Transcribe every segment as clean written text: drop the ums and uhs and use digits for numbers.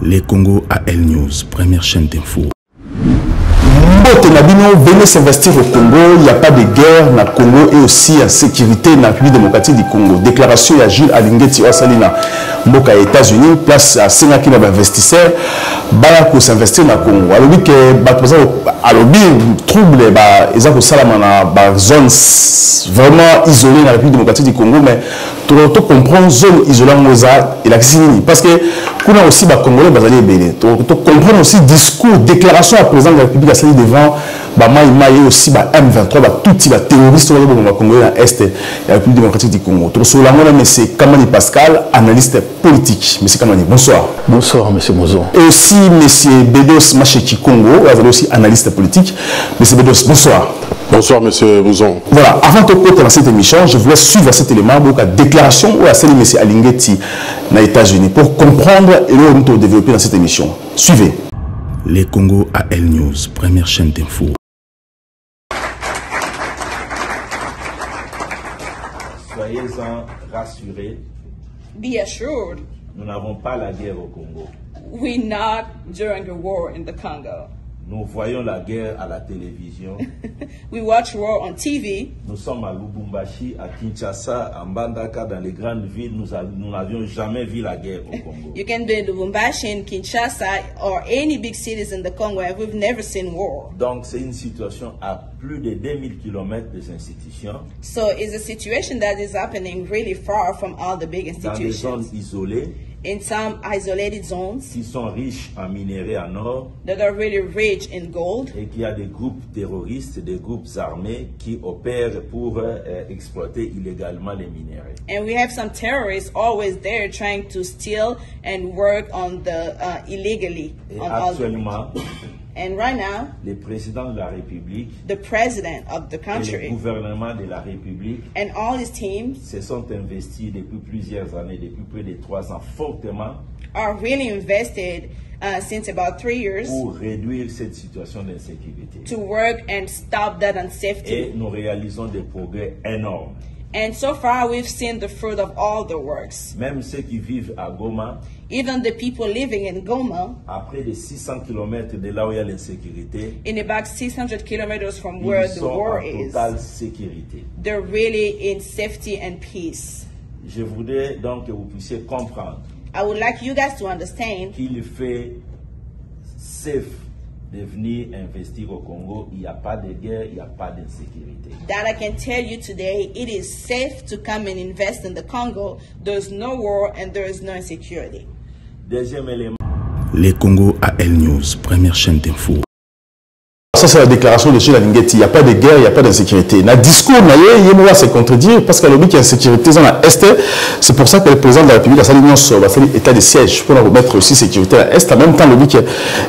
Les Congo AL News, première chaîne d'info. Venez s'investir au Congo, il n'y a pas de guerre dans le Congo et aussi en sécurité dans la République démocratique du Congo. Déclaration de Gilles Alingeti Ouassalina, Mboka États-Unis, place à Sénaki dans l'investisseur, pour s'investir dans le Congo. Alors, oui, que trouble, ils ont une zone vraiment isolée dans la République démocratique du Congo, mais tout le monde comprend zone isolée et la parce que nous avons aussi des Congolais, nous comprenons aussi discours, déclaration à président de la République devant et aussi M23, tous les terroristes congolais dans l'Est de la République démocratique du Congo. M. Kamani Pascal, analyste politique. M. Kamani, bonsoir. Bonsoir, M. Mozo. Et aussi M. Bedos Macheki Congo, aussi analyste politique. M. Bedos, bonsoir. Bonsoir, M. Mouzon. Voilà, avant de commencer cette émission, je voulais suivre cet élément, donc la déclaration où a celle de M. Alingeti aux États-Unis pour comprendre et le développer dans cette émission. Suivez. Les Congo AL News, première chaîne d'info. Soyez-en rassurés. Be assured. Nous n'avons pas la guerre au Congo. We're not during the war in the Congo. Nous voyons la guerre à la télévision. We watch war on TV. Nous sommes à Lubumbashi, à Kinshasa, à Mbandaka, dans les grandes villes. Nous n'avions jamais vu la guerre au Congo. You can be in Lubumbashi, in Kinshasa, or any big cities in the Congo, and we've never seen war. Donc c'est une situation à plus de 2000 km des institutions. So it's a situation that is happening really far from all the big institutions. Dans des zones isolées. In some isolated zones qui sont riches en minerais en or that are really rich in gold, et qu'il y a des groupes terroristes, des groupes armés qui opèrent pour exploiter illégalement les minerais. And we have some terrorists always there trying to steal and work on the illegally. Et on actuellement, and right now, le président de la République, the president of the country, et le gouvernement de la République, and all his teams se sont investis depuis plusieurs années, depuis plus de 3 ans, fortement, are really invested since about 3 years pour réduire cette situation d'insécurité. To work and stop that unsafety. Et nous réalisons des progrès énormes. And so far, we've seen the fruit of all the works. Même ceux qui vivent à Goma, even the people living in Goma, à près de 600 km de là où il y a l'insécurité, in about 600 kilometers from where the war is, totale sécurité. They're really in safety and peace. Je voudrais donc que vous puissiez comprendre. I would like you guys to understand qu'il fait safe de venir investir au Congo. Il n'y a pas de guerre, il n'y a pas d'insécurité. That I can tell you today, it is safe to come and invest in the Congo. There's no war and there is no insecurity. Deuxième élément. Les Congo AL News, première chaîne d'info. Ça, c'est la déclaration de Gilles Alingeti. Il n'y a pas de guerre, il n'y a pas d'insécurité. Dans le discours, il va se contredire parce qu'il y a une insécurité dans l'Est. C'est pour ça que le président de la République a fait l'état de siège pour remettre aussi sécurité à l'Est. En même temps,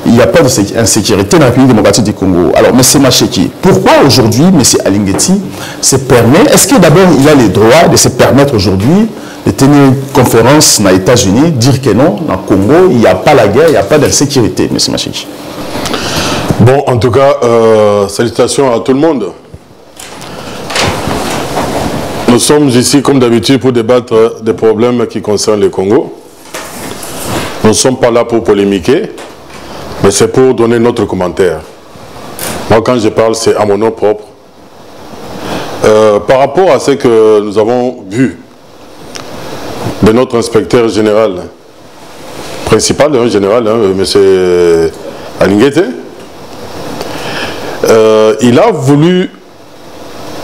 il n'y a pas d'insécurité dans la République démocratique du Congo. Alors, M. Macheki, pourquoi aujourd'hui, M. Alingeti se permet, est-ce que d'abord il a le droit de se permettre aujourd'hui de tenir une conférence dans les États-Unis, dire que non, dans le Congo, il n'y a pas la guerre, il n'y a pas d'insécurité, M. Macheki? Bon, en tout cas, salutations à tout le monde. Nous sommes ici, comme d'habitude, pour débattre des problèmes qui concernent le Congo. Nous ne sommes pas là pour polémiquer, mais c'est pour donner notre commentaire. Moi, quand je parle, c'est à mon nom propre. Par rapport à ce que nous avons vu de notre inspecteur général, principal, général, M. Alingeti, il a voulu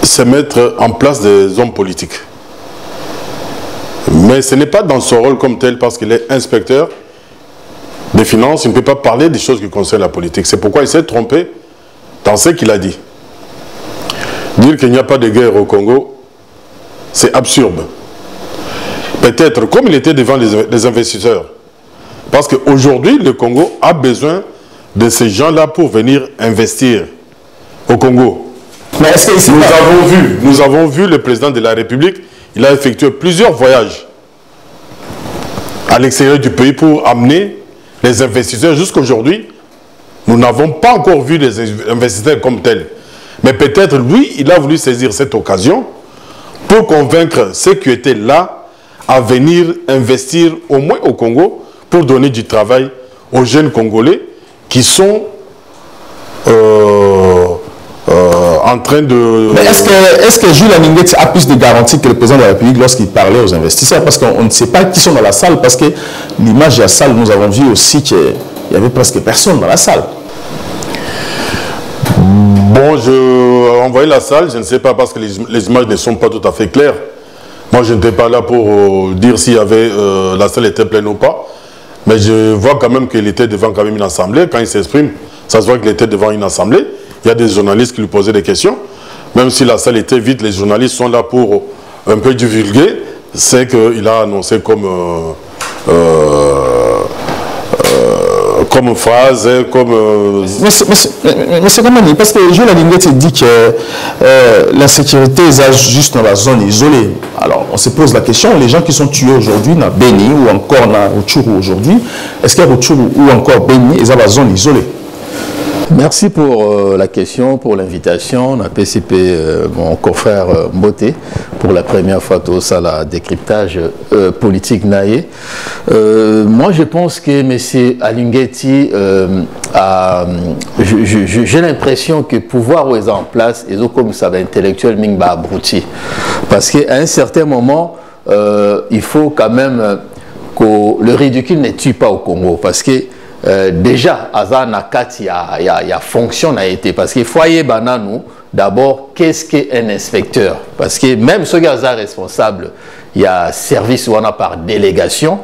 se mettre en place des hommes politiques. Mais ce n'est pas dans son rôle comme tel parce qu'il est inspecteur des finances, il ne peut pas parler des choses qui concernent la politique. C'est pourquoi il s'est trompé dans ce qu'il a dit. Dire qu'il n'y a pas de guerre au Congo, c'est absurde. Peut-être comme il était devant les investisseurs. Parce qu'aujourd'hui, le Congo a besoin de ces gens-là pour venir investir au Congo. Mais est-ce que nous avons vu le président de la République, il a effectué plusieurs voyages à l'extérieur du pays pour amener les investisseurs. Jusqu'aujourd'hui, nous n'avons pas encore vu les investisseurs comme tels. Mais peut-être lui, il a voulu saisir cette occasion pour convaincre ceux qui étaient là à venir investir au moins au Congo pour donner du travail aux jeunes Congolais qui sont en train de... Mais est-ce que Jules Alingeti a plus de garanties que le président de la République lorsqu'il parlait aux investisseurs? Parce qu'on ne sait pas qui sont dans la salle, parce que l'image de la salle, nous avons vu aussi qu'il y avait presque personne dans la salle. Bon, je envoyé la salle, je ne sais pas parce que les images ne sont pas tout à fait claires. Moi, je n'étais pas là pour dire si la salle était pleine ou pas. Mais je vois quand même qu'il était devant quand même une assemblée. Quand il s'exprime, ça se voit qu'il était devant une assemblée. Il y a des journalistes qui lui posaient des questions. Même si la salle était vide, les journalistes sont là pour un peu divulguer. C'est qu'il a annoncé comme phrase, comme... Mais c'est comment dire? Parce que Jules Alingeti dit que l'insécurité est juste dans la zone isolée. Alors, on se pose la question, les gens qui sont tués aujourd'hui dans Beni ou encore dans Rutshuru aujourd'hui, est-ce qu'il y a Rutshuru ou encore Beni, ils ont la zone isolée? Merci pour la question, pour l'invitation. On a PCP, mon confrère Mboté, pour la première fois tout ça, le décryptage politique naïe. Moi, je pense que M. Alingeti j'ai l'impression que pouvoir est en place, ils ont comme ça intellectuel mingba abruti. Parce qu'à un certain moment, il faut quand même que le ridicule ne tue pas au Congo. Parce que déjà, Azana Kat, il y a fonction a été. Parce que foyer bananou, d'abord, qu'est-ce qu'un inspecteur? Parce que même ceux qui sont responsables, il y a service ou on a par délégation,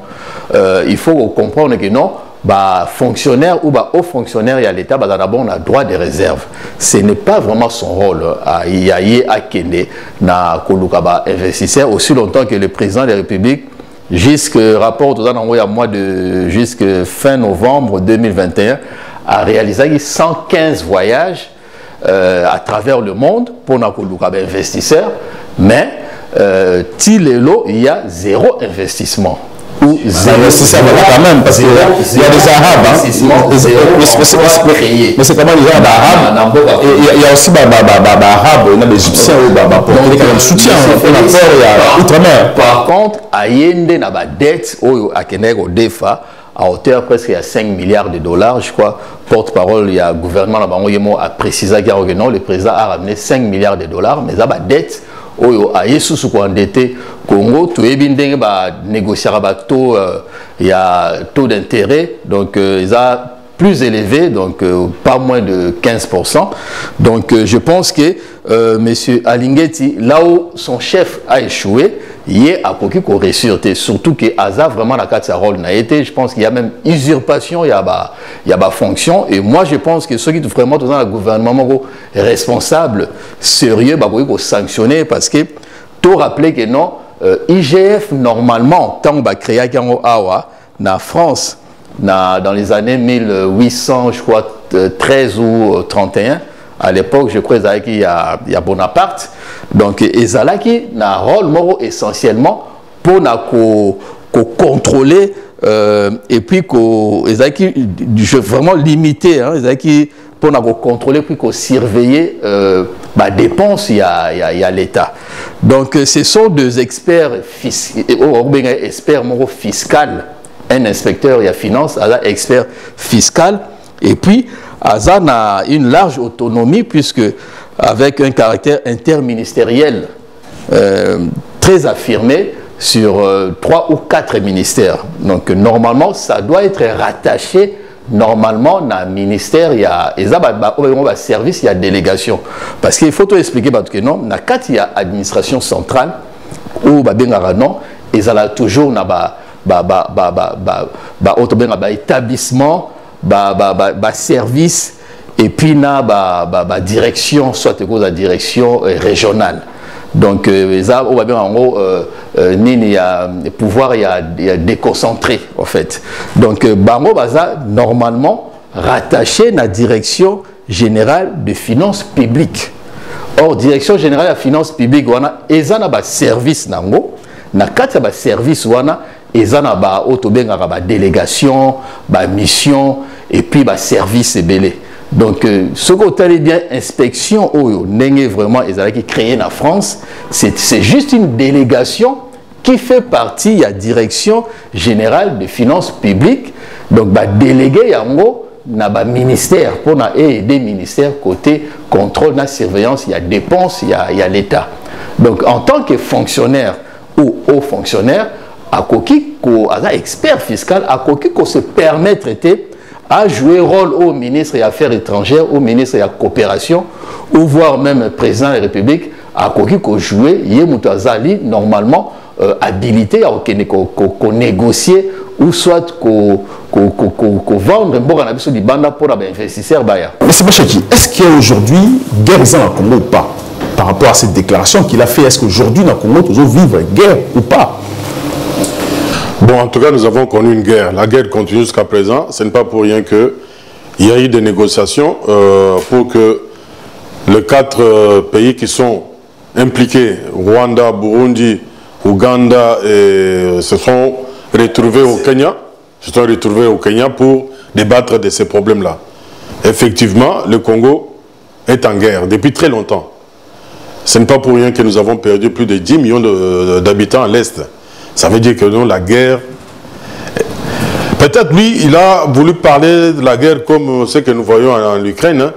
il faut comprendre que non, bah, fonctionnaire ou bah, haut fonctionnaire et à l'État, bah, d'abord on a droit de réserve. Ce n'est pas vraiment son rôle à Yaye Akene, na Kolukaba investisseur, aussi longtemps que le président de la République, jusqu'à rapport tout ça, jusqu'à fin novembre 2021, a réalisé 115 voyages à travers le monde pour na Kolukaba investisseur, mais Tilelo, il y a zéro investissement. Ou zéro investisseur quand même, parce qu'il y a des Arabes. Mais c'est comment il y a des Arabes. Il y a aussi des Arabes, il y a des Égyptiens qui soutiennent outre-mer. Par contre, Allende n'a pas de dette à Kenego Defa à hauteur presque à 5 milliards de dollars, je crois. Porte-parole, il y a le gouvernement a précisé que non, le président a ramené 5 milliards de dollars, mais il a pas de dette. Oyo aye sous ko endetté Congo to ebindenge ba négocier ba taux il y a taux d'intérêt donc ils a plus élevé donc pas moins de 15%. Donc je pense que monsieur Alingeti là où son chef a échoué, il est à côté qu'on ressurté surtout que Aza vraiment la carte sa rôle n'a été, je pense qu'il y a même usurpation, il y a fonction et moi je pense que ceux qui vraiment dans le gouvernement responsable sérieux bah faut sanctionner parce que tout rappeler que non IGF normalement tant que créé à Awa na France dans les années 1800 je crois 13 ou 31 à l'époque je crois qu'il y a Bonaparte donc ezalaki na rôle moro essentiellement pour na contrôler et puis ezalaki vraiment limité hein ezalaki pour na contrôler puis surveiller bah dépenses il y a l'État. Donc ce sont deux experts experts moro fiscal. Un inspecteur il y a finance, un expert fiscal et puis Azan a une large autonomie puisque avec un caractère interministériel très affirmé sur 3 ou 4 ministères. Donc normalement ça doit être rattaché normalement dans le ministère il y a service il y a délégation parce qu'il faut tout expliquer parce que non na kat il y a administration centrale ou non ils ont toujours na établissement service et puis na direction soit la direction régionale donc il y a pouvoir il y a déconcentré en fait donc bango baza normalement rattaché à la direction générale de finances publiques. Or direction générale de finances publiques wana ezana ba service nango na kati ba service wana ezana ba otobenga ba délégation ba mission et puis ba service belé. Donc ce que vous avez bien inspection oyo n'est vraiment ezalaki créé en France, c'est juste une délégation qui fait partie de la direction générale des finances publiques Donc bah délégué yango na ba ministère pour na aider ministère côté contrôle na surveillance, il y a dépenses, il y a l'État. Donc en tant que fonctionnaire ou haut fonctionnaire, à koki ko aza expert fiscal, à koki ko se permettre à jouer rôle au ministre des Affaires étrangères, au ministre de la coopération, ou voire même président de la République, à koki ko jouer yemutazali normalement habilité à négocier ou soit vendre un bon cannabis du banda pour les investisseurs. Mais c'est pas Chaki, est-ce qu'il y a aujourd'hui guerre dans le Congo ou pas? Par rapport à cette déclaration qu'il a fait, est-ce qu'aujourd'hui dans le Congo, toujours vivre guerre ou pas? Bon, en tout cas, nous avons connu une guerre. La guerre continue jusqu'à présent. Ce n'est pas pour rien qu'il y a eu des négociations pour que les 4 pays qui sont impliqués, Rwanda, Burundi, Ouganda, se sont retrouvés au Kenya, pour débattre de ces problèmes-là. Effectivement, le Congo est en guerre depuis très longtemps. Ce n'est pas pour rien que nous avons perdu plus de 10 millions d'habitants à l'Est. Ça veut dire que non, la guerre... Peut-être lui, il a voulu parler de la guerre comme ce que nous voyons en Ukraine, hein,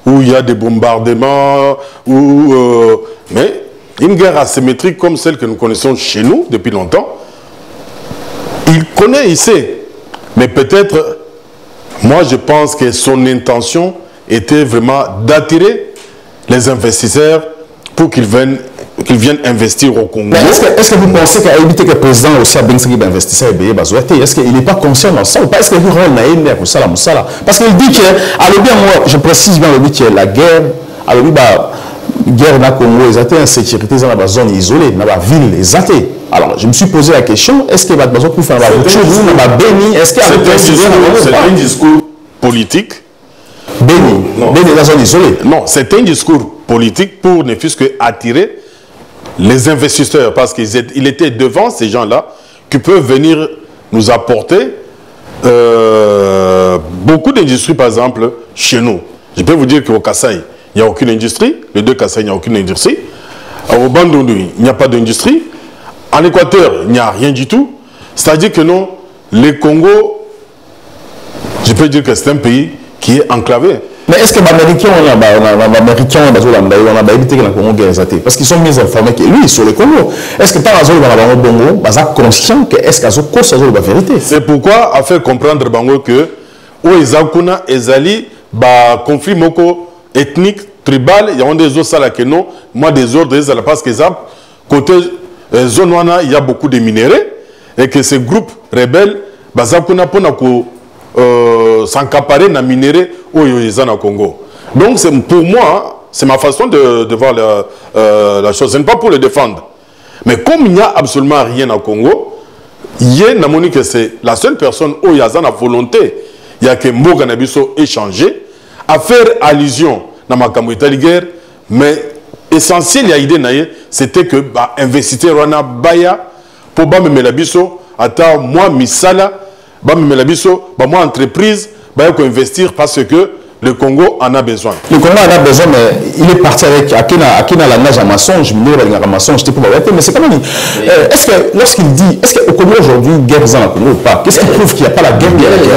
où il y a des bombardements, mais une guerre asymétrique comme celle que nous connaissons chez nous depuis longtemps, il connaît, il sait. Mais peut-être, moi je pense que son intention était vraiment d'attirer les investisseurs pour qu'ils viennent investir au Congo. Est-ce que vous pensez qu'à éviter que le président aussi a bien investisseur est-ce qu'il n'est pas conscient dans ça ou pas? Est-ce qu'il a pour ça? Parce qu'il dit que, je précise bien, que la guerre, guerre dans le Congo, ils ont insécurité dans la zone isolée, dans la ville, ils ont. Alors, je me suis posé la question, est-ce qu'il va besoin de faire autre chose? C'est un discours politique. Béni, la zone isolée. Non, c'est un discours politique pour ne fût-ce que attirer les investisseurs, parce qu'il était devant ces gens-là qui peuvent venir nous apporter beaucoup d'industries, par exemple, chez nous. Je peux vous dire qu'au Kasaï, il n'y a aucune industrie. Les 2 Kasaï, il n'y a aucune industrie. Au Bandundu, il n'y a pas d'industrie. En Équateur, il n'y a rien du tout. C'est-à-dire que non, le Congo, je peux dire que c'est un pays qui est enclavé. Mais est-ce que les Américains ont évité que le Congo guerre? Parce qu'ils sont mieux informés que lui sur le Congo. Est-ce que par exemple, le Congo est conscient que est-ce qu'ils ont la vérité? C'est pourquoi, à faire comprendre Bango que Oezakuna Ezali, conflit moko ethnique, tribal, il y a des autres salles que non, moi des autres, parce que côté zone il y a beaucoup de minéraux et que ces groupes rebelles, Bazakuna Ponako, s'encaparer dans les minéraux au Congo. Donc pour moi, c'est ma façon de voir la chose. Ce n'est pas pour le défendre. Mais comme il n'y a absolument rien au Congo, que c'est la seule personne où il y a la volonté, il y a que Moganabiso échanger, à faire allusion dans ma guerre, mais essentiel, c'était que investisseur Rwana Baya pour Bamelabiso, attends moi Misala, moi entreprise, investir parce que le Congo en a besoin. Le Congo en a besoin, mais il est parti avec Akina langage à mensonge, mais c'est quand même. Est-ce que lorsqu'il dit, est-ce qu'au Congo aujourd'hui, guerre dans le Congo ou pas? Qu'est-ce qui prouve qu'il n'y a pas la guerre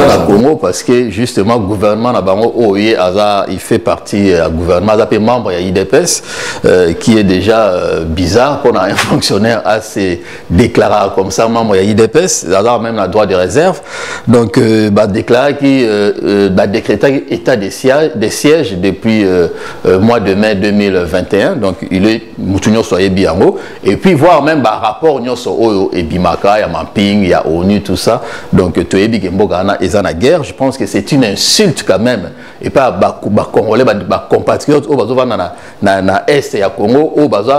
dans le Congo? Parce que justement, le gouvernement il fait partie du gouvernement, il est membre de l'IDPS, qui est déjà bizarre qu'on a un fonctionnaire assez déclaré comme ça, membre de l'IDPS, il a même le droit de réserve. Donc, déclaré qu'il décrété état des sièges depuis mois de mai 2021, donc il est Moutounio Soye Biango, et puis voir même rapport Nyoso Oyo et Bimaka, il y a Mamping, il y a ONU, tout ça, donc Toyebi Gembogana et Zana guerre, je pense que c'est une insulte quand même, et pas Congolais, compatriotes, au bazo na Est et à Congo, au bazo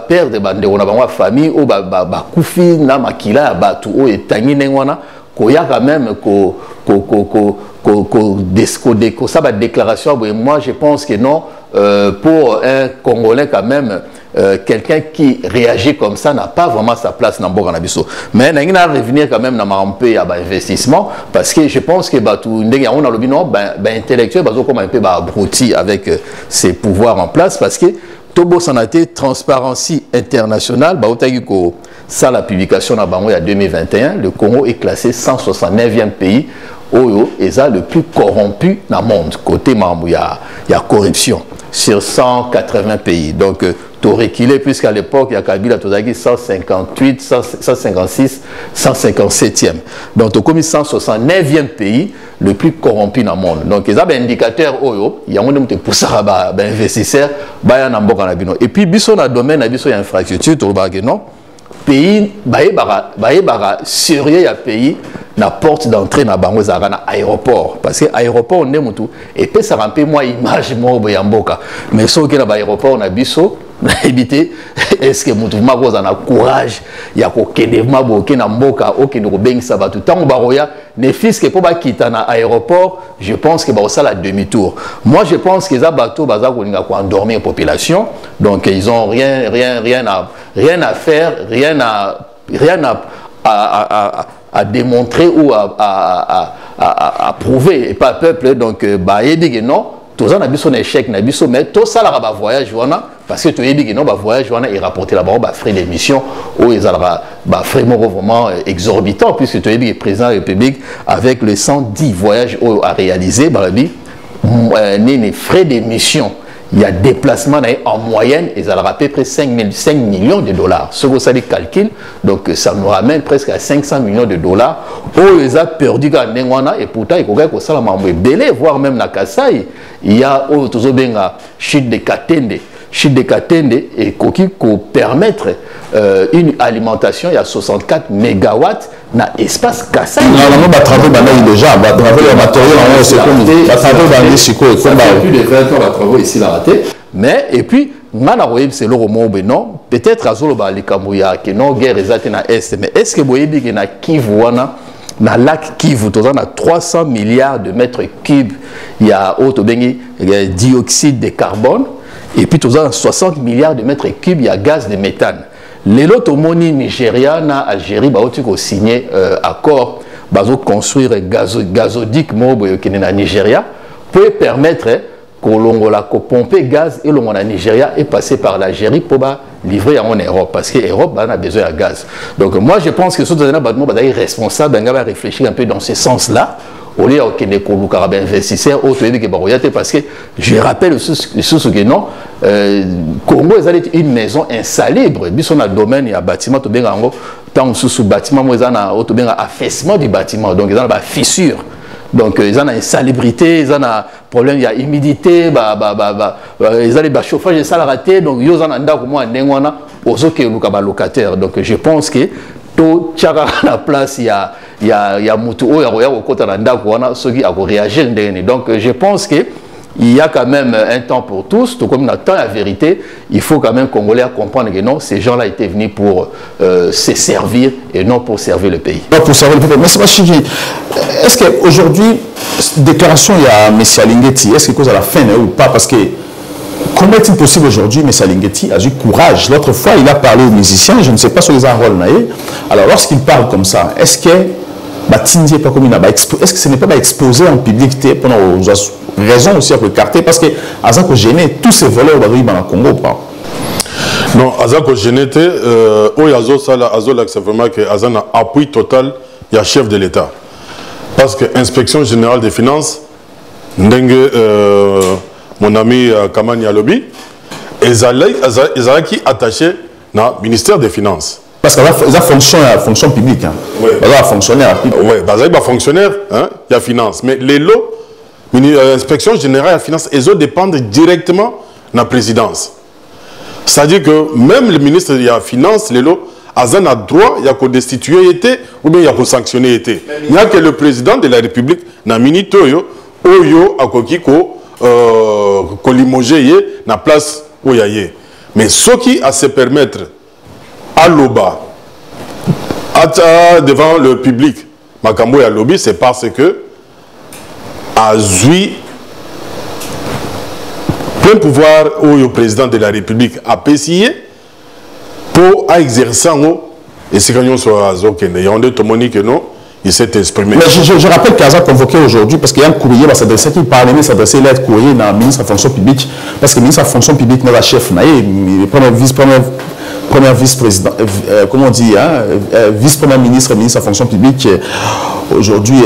perdre de famille, au Koufi, na Makila, Batu, au et Tangi Nengwana, koya quand même ça va déclaration. Moi je pense que non, pour un Congolais quand même, quelqu'un qui réagit comme ça n'a pas vraiment sa place dans Boga Nabiso. Mais il va revenir quand même dans un peu à investissement, parce que je pense que on a le bilan intellectuel comme un peu abruti avec ses pouvoirs en place, parce que Tobo Sanate, Transparency International, ça la publication dans il y a 2021, le Congo est classé 169e pays Oyo est le plus corrompu dans le monde. Côté membre, il y a corruption sur 180 pays. Donc, tu as reculé puisqu'à l'époque, il y a Kabila, tu as 158, 156, 157e. Donc, tu as commis 169e pays le plus corrompu dans le monde. Donc, il y a un indicateur Oyo, il y a un monde qui pousse à investisseurs, et puis, dans le domaine de l'infrastructure, tu as non pays sérieux ya pays na porte d'entrée na bango za na aéroport parce que aéroport on est mutu et peut ça ramper moi image mo ya mboka mais so que na aéroport na biso na éviter est-ce que mutu mako za na courage ya ko kende mabo ke na mboka o ke no bengisa batu tango baroya ne fisque pour ba kita na aéroport je pense que ba ça la demi-tour moi je pense que za bateau baza ko linga ko endormir population donc ils ont rien à faire rien à démontrer ou à prouver et pas peuple donc bah non tout ça n'a pas son échec n'a pas mais tout ça là va voyage parce que tu es dit non va voyage et rapporter là-bas bah frais d'émission ou ils bah frais vraiment exorbitant puisque tu es dit président de la République avec les 110 voyages à réaliser bah les frais d'émission il y a déplacement en moyenne, ils ont à peu près 5 millions de dollars. Ce que ça les calcule, donc ça nous ramène presque à 500 millions de dollars. Oh, ils ont perdu quand et pourtant, il faut que ça soit belé, voire même na Kasai. Il y a chute de Katende. Chute de Katende et qui peut permettre une alimentation, il y a 64 mégawatts dans l'espace Kasai. Normalement, il travail déjà, il travail matériel, c'est comme ça fait plus de 20 ans, il travail ici la raté. Mais, et puis, c'est le roman, non, peut-être à Zolo, les Kamouya, qui n'ont guère exacté dans l'Est, mais est-ce que vous voyez que dans Kivu, dans le lac Kivu, il y a 300 milliards de mètres cubes, il y a dioxyde de carbone, et puis il y a 60 milliards de mètres cubes, il y a gaz de méthane. Les Lotomoni Nigeria, Algérie, ont signé accord pour construire un gazoduc au Nigeria pour permettre que pomper gaz et le Nigeria et passer par l'Algérie pour livrer en Europe parce que l'Europe a besoin de gaz. Donc moi je pense que ce sont responsables de réfléchir un peu dans ce sens-là. Au lieu de investisseurs, parce que je rappelle que non, Congo est une maison insalubre. Dans le domaine, il y a un bâtiment, tant sous bâtiment, il y a un affaissement du bâtiment, donc il y a une fissure. Donc, ils ont une insalubrité, ils ont un problème, il y a humidité, ils ont des chauffages de salle raté, donc ils ont un locataire. Donc, je pense que tout la place, il y a Moutou, il y a ceux qui ont réagi. Donc, je pense que il y a quand même un temps pour tous, tout comme on attend la vérité, il faut quand même Congolais comprendre que non, ces gens-là étaient venus pour se servir et non pour servir le pays. Non, pour servir le pays. Mais c'est pas chichi. Est-ce qu'aujourd'hui, déclaration, il y a M. Alingeti, est-ce que cause à la fin ou pas? Parce que comment est-il possible aujourd'hui, M. Alingeti a eu courage? L'autre fois, il a parlé aux musiciens, je ne sais pas sur les rôle. Alors, lorsqu'il parle comme ça, est-ce que est-ce que ce n'est pas exposé en public pendant raison aussi à écarter parce que Azako gêné tous ces voleurs d'arriver dans le Congo pas non Azako gêné Azo c'est vraiment que Azan a appui total il y a chef de l'État parce que inspection générale des finances Ndenge mon ami Kamani Alobi qui attaché dans le ministère des Finances. Parce que ça fonctionne à la fonction publique. Hein. Oui. Ça fonctionnaire. Oui, il y a fonctionnaire, hein, il y a finance. Mais les lots, l'inspection générale de la finance, ils dépendent directement de la présidence. C'est-à-dire que même le ministre de la finance, les lots, Azan a droit, il y a qu'à destituer ou bien il y a qu'à sanctionner. Il n'y a que le président de la République, na mini toyo, oyo, à limogé, na place où il y a. Mais ce qui a se permettre à l'OBA, devant le public, Makambo et Alobi, c'est parce que Azui, plein pouvoir au président de la République a payé pour exercer en haut, et c'est quand on soit Azokende. Il y a un de Tomoni que non, il s'est exprimé. Mais je rappelle qu'Aza a convoqué aujourd'hui, parce qu'il y a un courrier, va s'adresser, qui parlait, mais s'adresser lettre courrier dans le ministre de la fonction publique, parce que le ministre de la fonction publique n'est pas chef, premier vice-président, comment on dit, hein, vice-premier ministre, ministre de la fonction publique, aujourd'hui,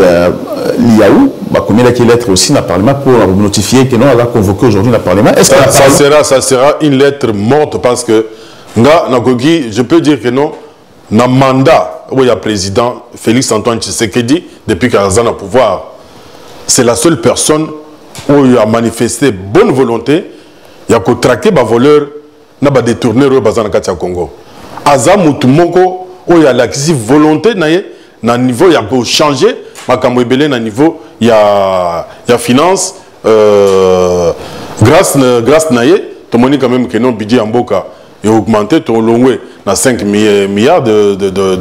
l'IAU, combien de lettres aussi dans le Parlement pour notifier que non, elle a convoqué aujourd'hui dans le Parlement. Ça sera une lettre morte parce que, je peux dire que non, dans le mandat où il y a le président Félix Antoine Tshisekedi, depuis qu'il a le pouvoir, c'est la seule personne où il a manifesté bonne volonté, il a traqué les voleurs, il a détourné le Congo. Aza Moutoumoko, où il y a la volonté, dans le niveau, il y a changer, dans le niveau, il y a finance, grâce à tout le monde quand même que non budget en Boka est augmenté, tout le dans 5 milliards de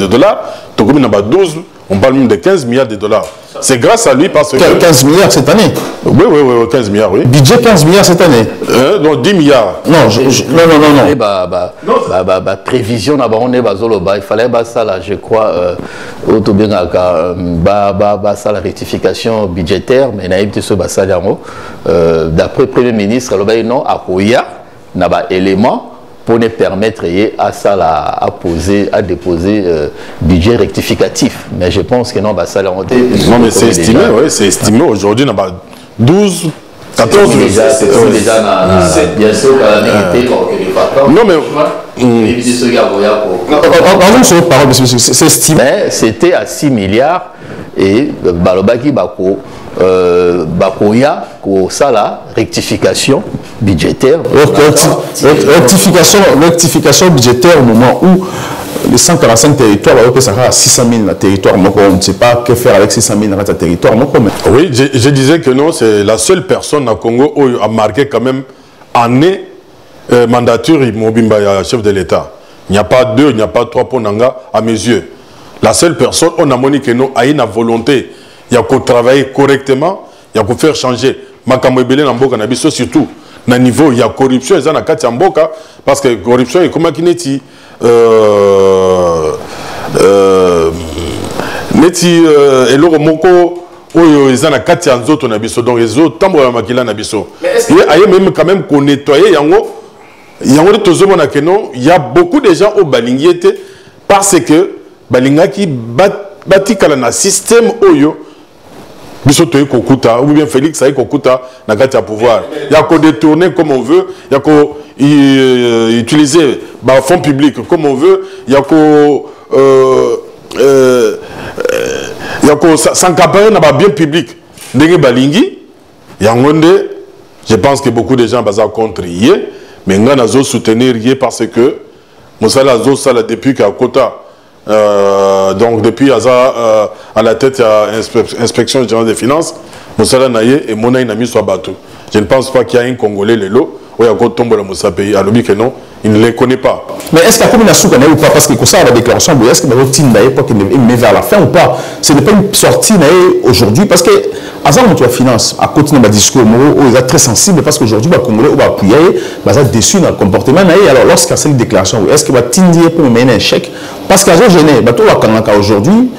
dollars, tout comme 12, on parle même de 15 milliards de dollars. C'est grâce à lui parce que... 15 milliards cette année? Oui, 15 milliards, oui. Budget 15 milliards cette année? Donc 10 milliards. Non, non. Prévision, il fallait ça là, je crois, ça la rectification budgétaire, mais d'après le Premier ministre, non, à Koya, il y a un élément pour nous permettre à déposer budget rectificatif. Mais je pense que non, ça l'a monté. Non, mais c'est estimé, oui, c'est estimé. Aujourd'hui, on a 12, 14... C'est déjà bien sûr non, mais... C'est estimé. C'était à 6 milliards et Balobaki Bako Bakoya ça la rectification budgétaire. Rectification budgétaire au moment où les 145 territoires, ça sera à 600 000 territoires. On ne sait pas que faire avec 600 000 territoires. Oui, je disais que non, c'est la seule personne à Congo où a marqué quand même année mandature Mobimba, chef de l'État. Il n'y a pas 2, il n'y a pas 3 pour Nanga à mes yeux. La seule personne, on a moni que non, a une volonté. Il y a qu'à travailler correctement, il y a qu'à faire changer. Makamwebele Namboka Nabiso, surtout, dans le niveau, il y a corruption, il y a Kati Mboka, parce que corruption est comme Kineti. Neti, Eloro Moko, ils ont la Kati Anzoto Nabiso, donc les autres, Tambola Makila Nabiso. Il y a même quand même qu'on nettoyer Yango. Il y a beaucoup de gens au Balingiete parce que Balingaki bâti un système Oyo. Ou bien Félix a Kokuta n'a qu'à pouvoir. Il y a qu'à détourner comme on veut, il y a qu'à utiliser le fonds public comme on veut, il y a qu'à s'encaparer dans le bien public. Balingi, je pense que beaucoup de gens sont contre hier, mais nous allons soutenir hier parce que nous allons depuis qu'à Kota. Donc depuis à la tête à l'inspection générale des finances, Moussala Naye et Monaï Nami soit battu. Je ne pense pas qu'il y a un Congolais le lot où il y a un tombe dans Moussa pays. Alors que non, il ne les connaît pas. Mais est-ce qu'il y a comme une soupe ou pas? Parce que ça la déclaration, est-ce qu'il y a une routine d'ailleurs pour qu'il met vers la fin ou pas? Ce n'est pas une sortie aujourd'hui parce que Azam la finance à côté de ma discours où est très sensible parce qu'aujourd'hui les Congolais ont appuyé, ils sont déçus dans le comportement. Alors lorsqu'il y a cette déclaration, est-ce qu'il va t'indiquer pour me mener un chèque? Parce qu'ils ont gêné, aujourd'hui,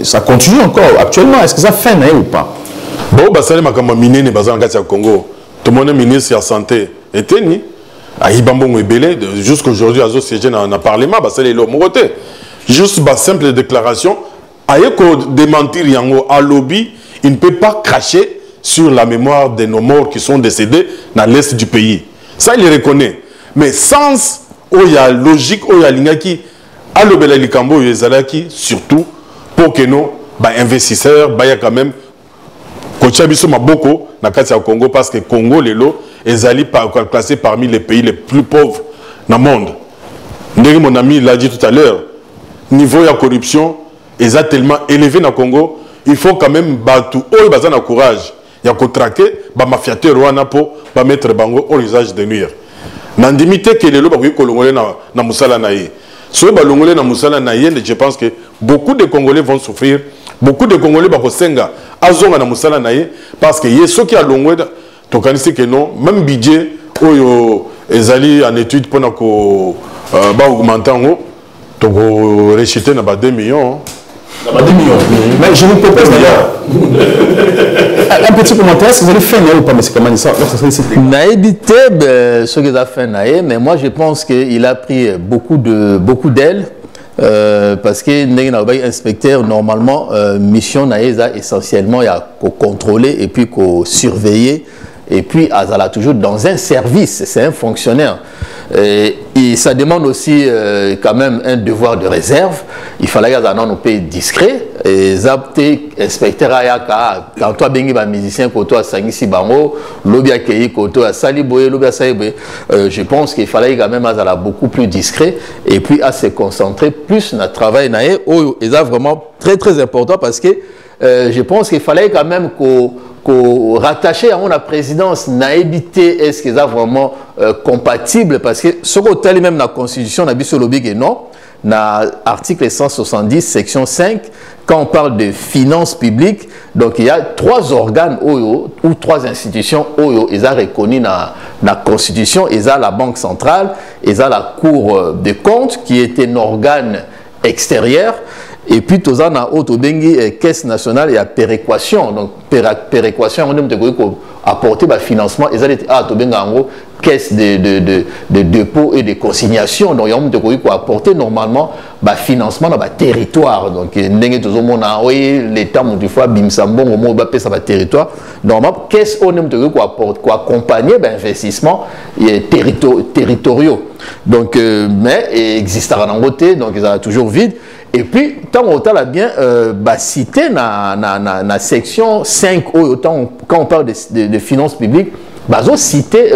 ça continue encore actuellement. Est-ce que ça fait ou pas? Bon, ça c'est ma miné ne bazan au Congo. Tout le monde est ministre de la santé. Et teni, à Ibambon et Belé, jusqu'aujourd'hui, à siégé dans le Parlement, c'est les lots. Juste une simple déclaration, à démentir Yango à lobby, il ne peut pas cracher sur la mémoire de nos morts qui sont décédés dans l'est du pays. Ça, il le reconnaît. Mais sans, il y a logique, il y a l'ingaki, à l'obéla likambo, il y a surtout, pour que nos investisseurs, il y a quand même, Kochabiso Maboko, dans le Congo, parce que le Congo, les lots, est classé parmi les pays les plus pauvres dans le monde. Mon ami l'a dit tout à l'heure, niveau de corruption, est tellement élevé dans le Congo, il faut quand même battre, il y a courage, il y a qu'à traquer, il mafiateur Rwanda pour mettre Bango au usage de nuire. Nandimité que les lots Congolais na Moussala Naye. Si les Congolais na Moussala Naye, je pense que beaucoup de Congolais vont souffrir. Beaucoup de Congolais vont senga azonga na Moussala Naye parce que ceux qui a longé, tu connais que non, même budget oyo ezali en étude pour augmenter Donc, réciter n'a pas 2 millions. 2 millions. Mais je vous propose d'ailleurs un petit commentaire. Est-ce que vous allez faire ou pas, M. Kamani? Naïbité, ce qu'il a fait, mais moi je pense qu'il a pris beaucoup d'ailes. Parce que les inspecteurs, normalement, mission naïsa essentiellement, il y a qu'au contrôler et puis qu'au surveiller. Et puis, Azala toujours dans un service, c'est un fonctionnaire. Et ça demande aussi quand même un devoir de réserve. Il fallait que nous paye discret. Et Zapté, inspecteur Ayaka, quand toi, bengi ba musicien, quand toi, Sangisi Bango, Lobi Akei, quand toi, Saliboye, Lobi Saliboye, je pense qu'il fallait quand même Azala beaucoup plus discret. Et puis, à se concentrer plus dans le travail. Et ça, vraiment très, très important parce que je pense qu'il fallait quand même qu'on rattaché à la présidence n'a évité est-ce qu'ils sont vraiment compatible parce que ce qu'on même la constitution n'a pas lobby non dans l'article 170 section 5 quand on parle de finances publiques donc il y a 3 organes ou 3 institutions ils ont reconnu dans la constitution ils ont la banque centrale ils ont la cour des comptes qui est un organe extérieur. Et puis, tout ça, dans la caisse nationale, il y a péréquation. Donc, péréquation, on a apporté le financement. Ils ont été caisse de dépôt et de consignation. Donc, il y a apporté normalement le financement dans le territoire. Donc, l'État, des fois, Bimsambon, au moins, ça va territoire. Normalement, caisse, on a accompagner l'investissement territoriaux. Donc, mais il existe en côté, donc ils ont toujours vide. Et puis, tant on a bien cité dans la section 5, quand on parle de finances publiques, on a cité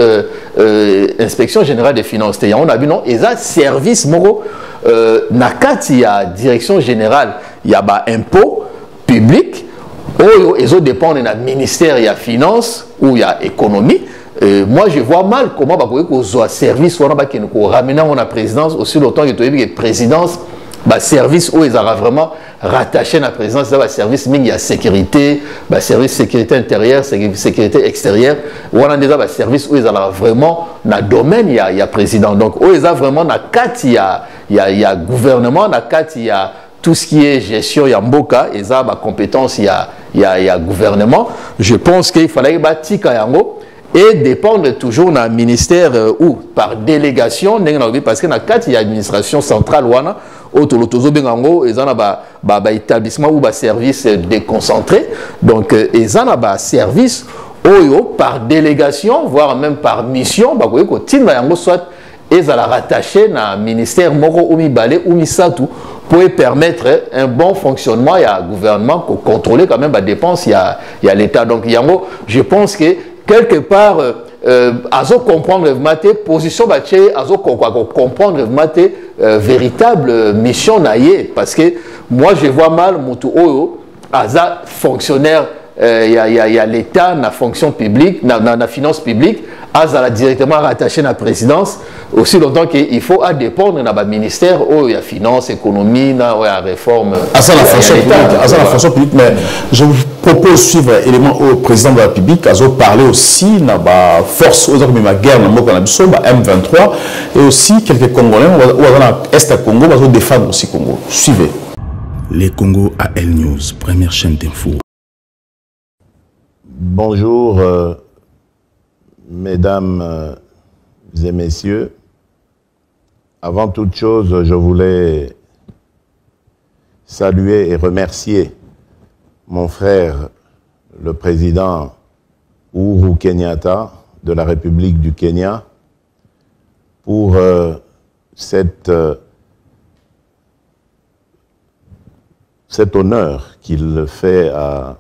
l'inspection générale des finances. On a vu, non, il y a service, il y a direction générale, il y a impôt public, ils dépendent du ministère, il y a finance ou il y a économie. Moi, je vois mal comment on a service, on ramène la présidence, aussi longtemps que la présidence, service où ils ont vraiment rattaché à la présidence, c'est service il y a sécurité, service sécurité intérieure, sécurité extérieure, où on a déjà service où ils ont vraiment dans le domaine il y a président. Donc où ils ont vraiment dans quatre il y a gouvernement, dans quatre il y a tout ce qui est gestion, il y a Mboka, ils ont compétence, il y a gouvernement. Je pense qu'il fallait bâtir yango et dépendre toujours d'un ministère ou par délégation, parce que dans quatre il y a administration centrale ils ont un établissement ou un service déconcentré. Donc, ils ont un service par délégation, voire même par mission. Soit ils ont rattaché à un ministère ou Mibale ou Misatu pour permettre un bon fonctionnement. Il y a un gouvernement pour contrôler quand même la dépense. Il y a l'État. Donc, je pense que quelque part, azo comprendre maté position baché azo comprendre maté véritable mission naïe parce que moi je vois mal mutu oyo aza fonctionnaire il y a l'État na fonction publique na finance publique aza directement rattaché à la présidence aussi longtemps qu'il faut à dépendre dans le ministère où il y a finance économie na ouais réforme aza la fonction publique mais je vous propose de suivre l'élément au président de la République à parler aussi de la force aux armées de guerre M23 et aussi quelques Congolais ou dans l'Est Congo va défendre aussi Congo. Suivez. Les Congo AL News, première chaîne d'info. Bonjour mesdames et messieurs. Avant toute chose, je voulais saluer et remercier mon frère, le président Uhuru Kenyatta de la République du Kenya, pour cet honneur qu'il fait à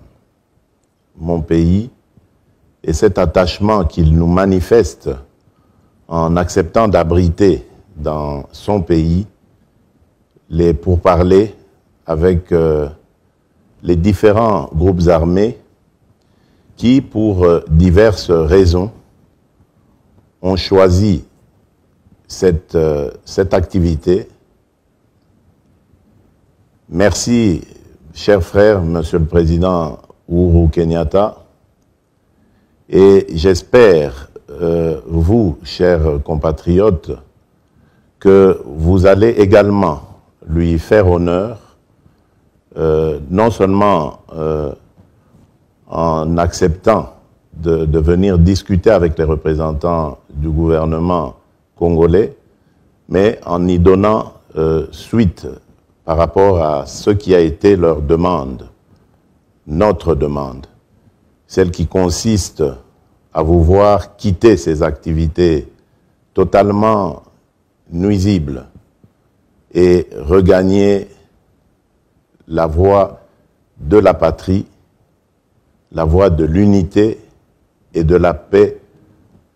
mon pays et cet attachement qu'il nous manifeste en acceptant d'abriter dans son pays les pourparlers avec les différents groupes armés qui, pour diverses raisons, ont choisi cette activité. Merci, cher frère, Monsieur le Président Uhuru Kenyatta, et j'espère, vous, chers compatriotes, que vous allez également lui faire honneur, non seulement en acceptant de venir discuter avec les représentants du gouvernement congolais, mais en y donnant suite par rapport à ce qui a été leur demande, notre demande, celle qui consiste à vous voir quitter ces activités totalement nuisibles et regagner la voie de la patrie, la voie de l'unité et de la paix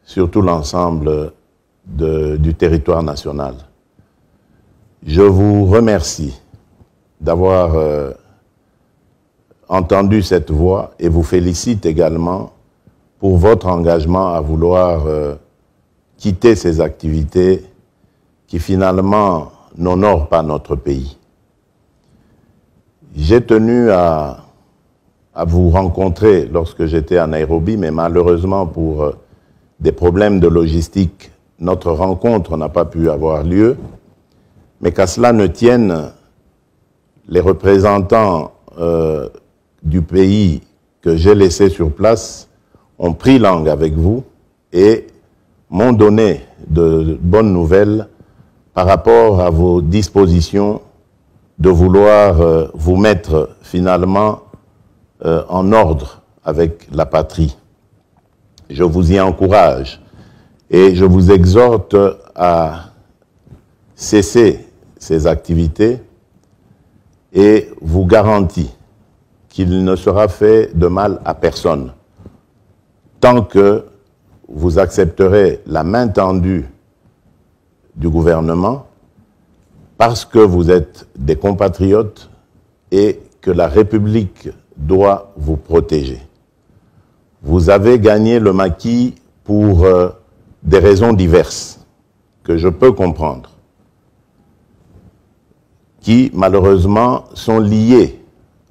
sur tout l'ensemble du territoire national. Je vous remercie d'avoir entendu cette voix et vous félicite également pour votre engagement à vouloir quitter ces activités qui finalement n'honorent pas notre pays. J'ai tenu à vous rencontrer lorsque j'étais à Nairobi, mais malheureusement pour des problèmes de logistique, notre rencontre n'a pas pu avoir lieu. Mais qu'à cela ne tienne, les représentants du pays que j'ai laissés sur place ont pris langue avec vous et m'ont donné de bonnes nouvelles par rapport à vos dispositions de vouloir vous mettre finalement en ordre avec la patrie. Je vous y encourage et je vous exhorte à cesser ces activités et vous garantis qu'il ne sera fait de mal à personne tant que vous accepterez la main tendue du gouvernement parce que vous êtes des compatriotes et que la République doit vous protéger. Vous avez gagné le maquis pour des raisons diverses que je peux comprendre, qui malheureusement sont liées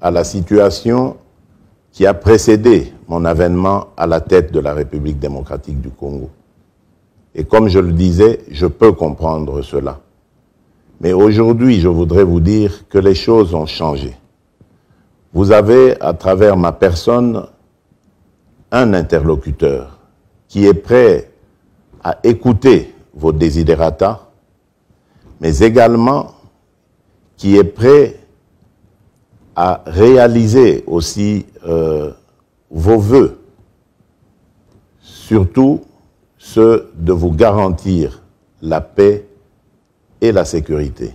à la situation qui a précédé mon avènement à la tête de la République démocratique du Congo. Et comme je le disais, je peux comprendre cela. Mais aujourd'hui, je voudrais vous dire que les choses ont changé. Vous avez, à travers ma personne, un interlocuteur qui est prêt à écouter vos desiderata, mais également qui est prêt à réaliser aussi vos vœux, surtout ceux de vous garantir la paix et la sécurité.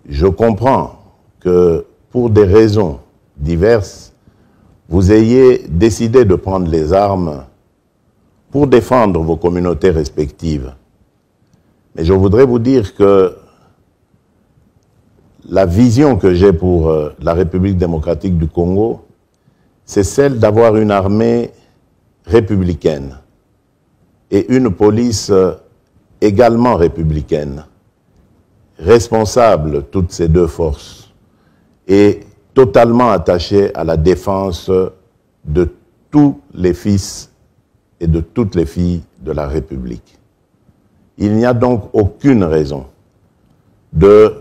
Je comprends que pour des raisons diverses, vous ayez décidé de prendre les armes pour défendre vos communautés respectives. Mais je voudrais vous dire que la vision que j'ai pour la République démocratique du Congo, c'est celle d'avoir une armée républicaine et une police également républicaine, responsable toutes ces deux forces et totalement attachée à la défense de tous les fils et de toutes les filles de la République. Il n'y a donc aucune raison de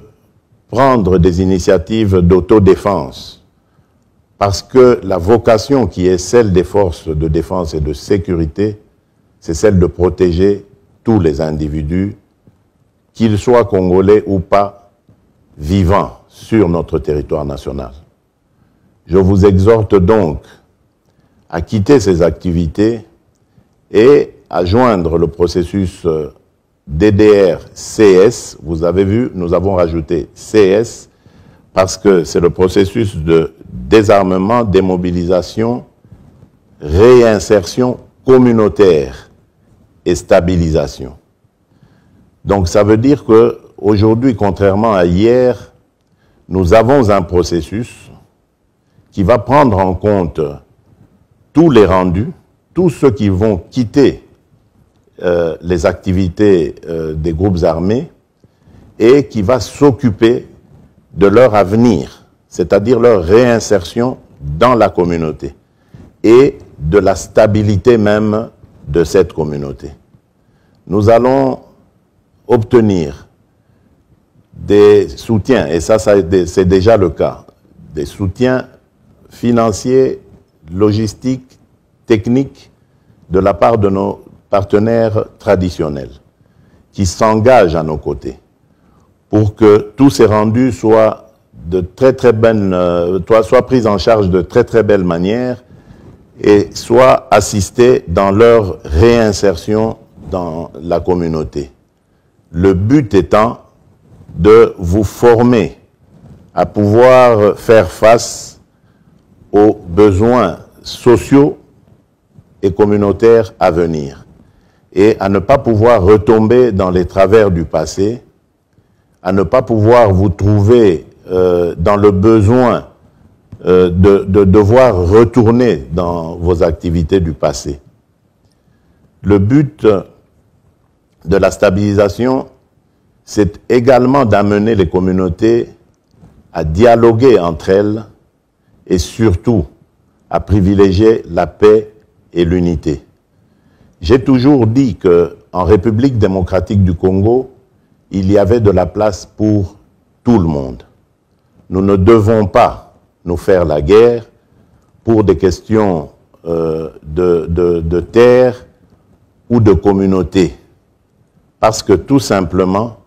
prendre des initiatives d'autodéfense parce que la vocation qui est celle des forces de défense et de sécurité, c'est celle de protéger tous les individus, qu'ils soient congolais ou pas, vivant sur notre territoire national. Je vous exhorte donc à quitter ces activités et à joindre le processus DDR-CS. Vous avez vu, nous avons rajouté CS parce que c'est le processus de désarmement, démobilisation, réinsertion communautaire et stabilisation. Donc ça veut dire qu'aujourd'hui, contrairement à hier, nous avons un processus qui va prendre en compte tous les rendus, tous ceux qui vont quitter les activités des groupes armés et qui va s'occuper de leur avenir, c'est-à-dire leur réinsertion dans la communauté et de la stabilité même de cette communauté. Nous allons obtenir des soutiens, et ça c'est déjà le cas, des soutiens financiers, logistiques, techniques de la part de nos partenaires traditionnels qui s'engagent à nos côtés pour que tous ces rendus soient de très bonnes, soient pris en charge de très belle manière et soient assistés dans leur réinsertion dans la communauté. Le but étant de vous former à pouvoir faire face aux besoins sociaux et communautaires à venir et à ne pas pouvoir retomber dans les travers du passé, à ne pas pouvoir vous trouver dans le besoin de devoir retourner dans vos activités du passé. Le but de la stabilisation, c'est également d'amener les communautés à dialoguer entre elles et surtout à privilégier la paix et l'unité. J'ai toujours dit qu'en République démocratique du Congo, il y avait de la place pour tout le monde. Nous ne devons pas nous faire la guerre pour des questions de terre ou de communauté. Parce que tout simplement,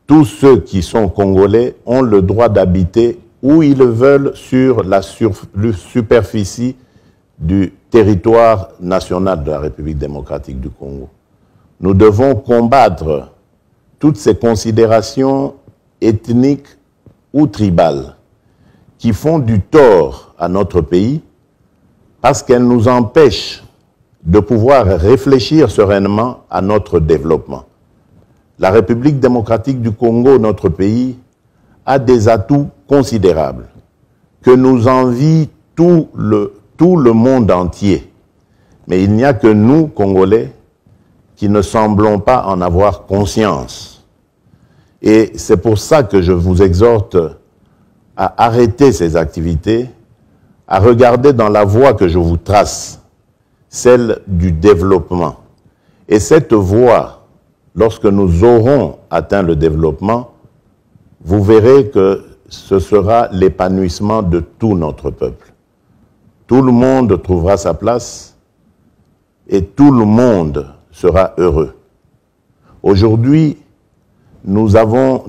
tous ceux qui sont congolais ont le droit d'habiter où ils le veulent sur la superficie du territoire national de la République démocratique du Congo. Nous devons combattre toutes ces considérations ethniques ou tribales qui font du tort à notre pays parce qu'elles nous empêchent de pouvoir réfléchir sereinement à notre développement. La République démocratique du Congo, notre pays, a des atouts considérables que nous envie tout le monde entier. Mais il n'y a que nous, Congolais, qui ne semblons pas en avoir conscience. Et c'est pour ça que je vous exhorte à arrêter ces activités, à regarder dans la voie que je vous trace, celle du développement. Et cette voie, lorsque nous aurons atteint le développement, vous verrez que ce sera l'épanouissement de tout notre peuple. Tout le monde trouvera sa place et tout le monde sera heureux. Aujourd'hui, nous avons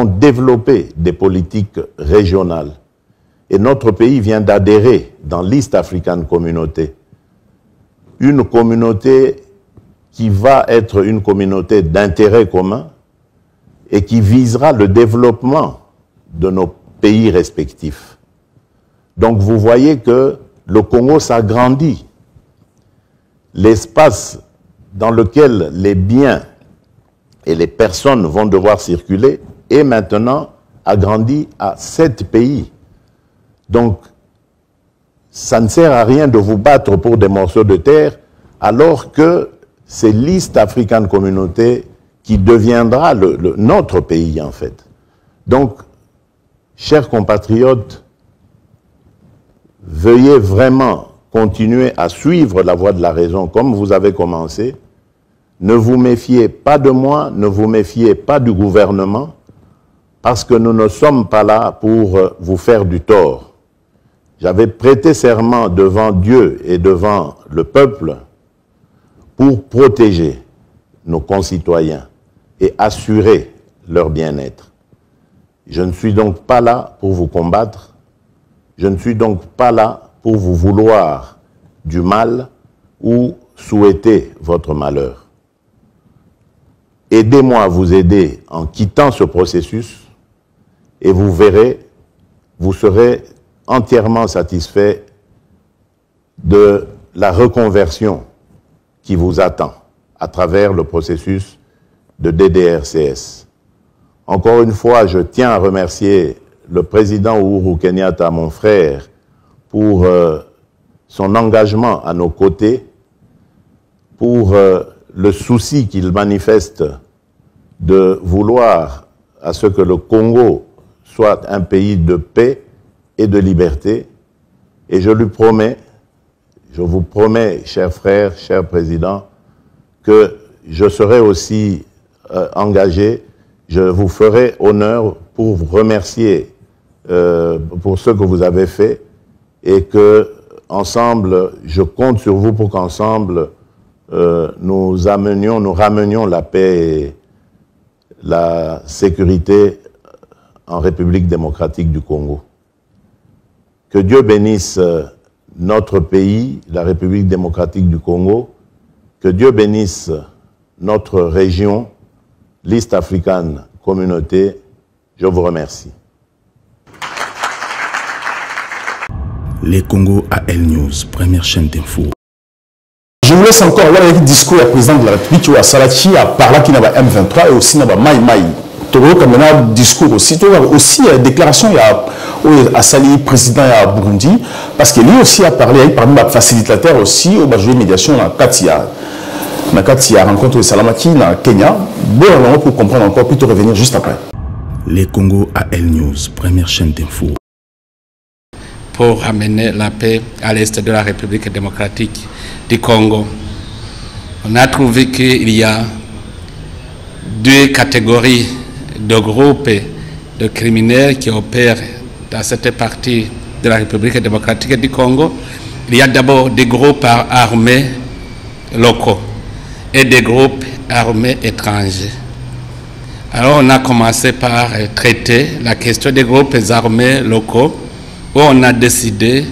développé des politiques régionales et notre pays vient d'adhérer dans l'East African Community. Une communauté qui va être une communauté d'intérêt commun et qui visera le développement de nos pays respectifs. Donc vous voyez que le Congo s'agrandit. L'espace dans lequel les biens et les personnes vont devoir circuler est maintenant agrandi à 7 pays. Donc, ça ne sert à rien de vous battre pour des morceaux de terre alors que c'est l'East African Community qui deviendra notre pays en fait. Donc, chers compatriotes, veuillez vraiment continuer à suivre la voie de la raison comme vous avez commencé. Ne vous méfiez pas de moi, ne vous méfiez pas du gouvernement, parce que nous ne sommes pas là pour vous faire du tort. J'avais prêté serment devant Dieu et devant le peuple pour protéger nos concitoyens et assurer leur bien-être. Je ne suis donc pas là pour vous combattre, je ne suis donc pas là pour vous vouloir du mal ou souhaiter votre malheur. Aidez-moi à vous aider en quittant ce processus et vous verrez, vous serez entièrement satisfait de la reconversion qui vous attend à travers le processus de DDRCS. Encore une fois, je tiens à remercier le président Uhuru Kenyatta, mon frère, pour son engagement à nos côtés, pour le souci qu'il manifeste de vouloir à ce que le Congo soit un pays de paix et de liberté. Et je lui promets, je vous promets, chers frères, chers présidents, que je serai aussi engagé, je vous ferai honneur pour vous remercier pour ce que vous avez fait et que ensemble, je compte sur vous pour qu'ensemble nous ramenions la paix et la sécurité en République démocratique du Congo. Que Dieu bénisse notre pays, la République démocratique du Congo, que Dieu bénisse notre région, l'East African Communauté. Je vous remercie. Les Congo à El News, première chaîne d'info. Je vous laisse encore avoir un discours du président de la République, à Salati, à parler qui n'a pas M23 et aussi n'a pas Maï Maï. Comme un discours aussi, aussi déclaration à Sali, président à Burundi, parce que lui aussi a parlé parmi les facilitateurs aussi au bas de médiation dans Katia rencontre de Salamaki dans Kenya. Bon, pour comprendre encore, plutôt revenir juste après. Les Congo à El News, première chaîne d'info. Pour amener la paix à l'est de la République démocratique du Congo. On a trouvé qu'il y a deux catégories de groupes de criminels qui opèrent dans cette partie de la République démocratique du Congo. Il y a d'abord des groupes armés locaux et des groupes armés étrangers. Alors on a commencé par traiter la question des groupes armés locaux, où on a décidé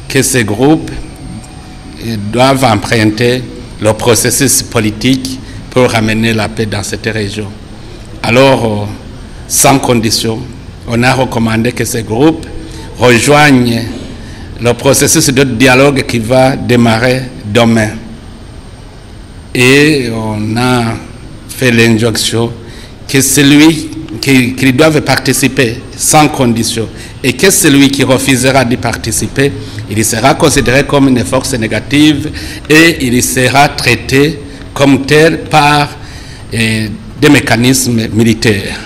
que ces groupes doivent emprunter le processus politique pour ramener la paix dans cette région. Alors, sans condition, on a recommandé que ces groupes rejoignent le processus de dialogue qui va démarrer demain. Et on a fait l'injonction que celui qui doivent participer sans condition et que celui qui refusera d'y participer, il sera considéré comme une force négative et il sera traité comme tel par des mécanismes militaires.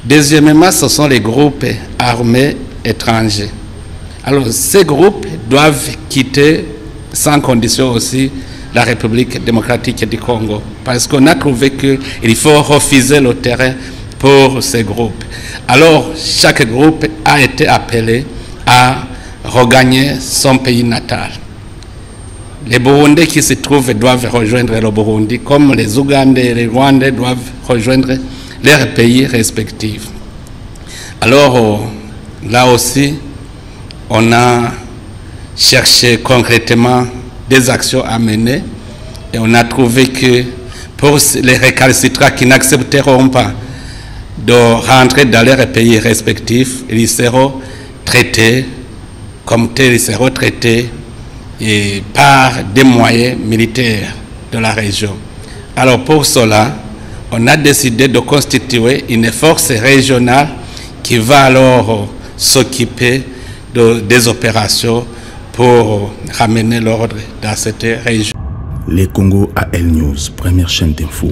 Deuxièmement, ce sont les groupes armés étrangers. Alors, ces groupes doivent quitter sans condition aussi la République démocratique du Congo, parce qu'on a trouvé qu'il faut refuser le terrain pour ces groupes. Alors, chaque groupe a été appelé à regagner son pays natal. Les Burundais qui se trouvent doivent rejoindre le Burundi, comme les Ougandais et les Rwandais doivent rejoindre leurs pays respectifs. Alors, là aussi, on a cherché concrètement des actions à mener et on a trouvé que pour les récalcitrants qui n'accepteront pas de rentrer dans leurs pays respectifs, ils seront traités comme tels, ils seront traités par des moyens militaires de la région. Alors pour cela, on a décidé de constituer une force régionale qui va alors s'occuper des opérations pour ramener l'ordre dans cette région. Les Congo à El News, première chaîne d'info.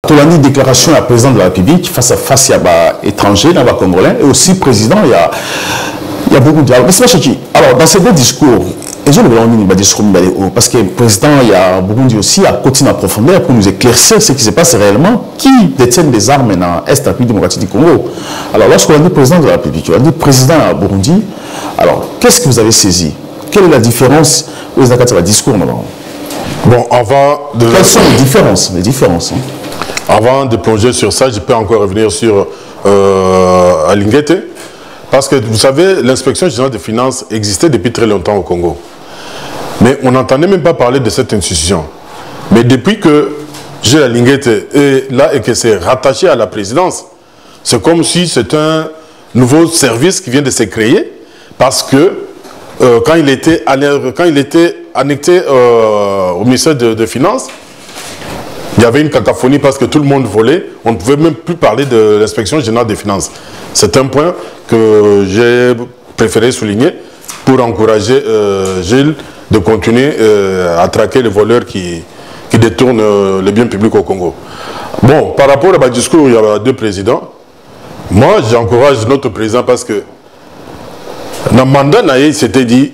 Tolani déclaration à président de la République face à face à l'étranger, dans le Congolais, et aussi président, il y a beaucoup de dialogue. Alors, dans ces deux discours, parce que le président, il y a beaucoup de aussi à continuer à profondeur pour nous éclaircir ce qui se passe réellement, qui détient des armes dans l'Est de la République démocratique du Congo. Alors, lorsqu'on a dit président de la République, on a dit président à Burundi, alors, qu'est-ce que vous avez saisi? Quelle est la différence où vous avez discours normalement? Bon, avant de... Quelles sont les différences, hein? Avant de plonger sur ça, je peux encore revenir sur Alingete. Parce que vous savez, l'inspection générale des finances existait depuis très longtemps au Congo. Mais on n'entendait même pas parler de cette institution. Mais depuis que Gilles Alingete est là et que c'est rattaché à la présidence, c'est comme si c'est un nouveau service qui vient de se créer. Parce que quand il était annexé au ministère des Finances, il y avait une cacophonie parce que tout le monde volait. On ne pouvait même plus parler de l'inspection générale des finances. C'est un point que j'ai préféré souligner pour encourager Gilles de continuer à traquer les voleurs qui détournent les biens publics au Congo. Bon, par rapport à mon discours, il y a deux présidents. Moi, j'encourage notre président parce que dans le mandat, il s'était dit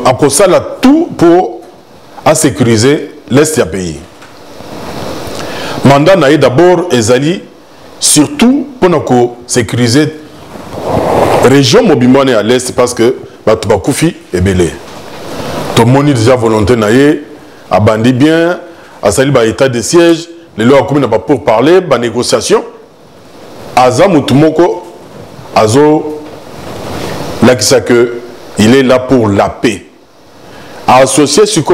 à cause de tout pour à sécuriser l'Est du pays. Mandat naïe d'abord ezali surtout pour sécuriser la région mobimane à l'Est parce que Batubakoufi est belé. Tout le monde déjà volonté naïe, a bandi bien, a sali ba état de siège, les lois communes n'a pas pour parler, ba négociation. Azam Utumoko, Azo, là qui sait que il est là pour la paix. Associé sur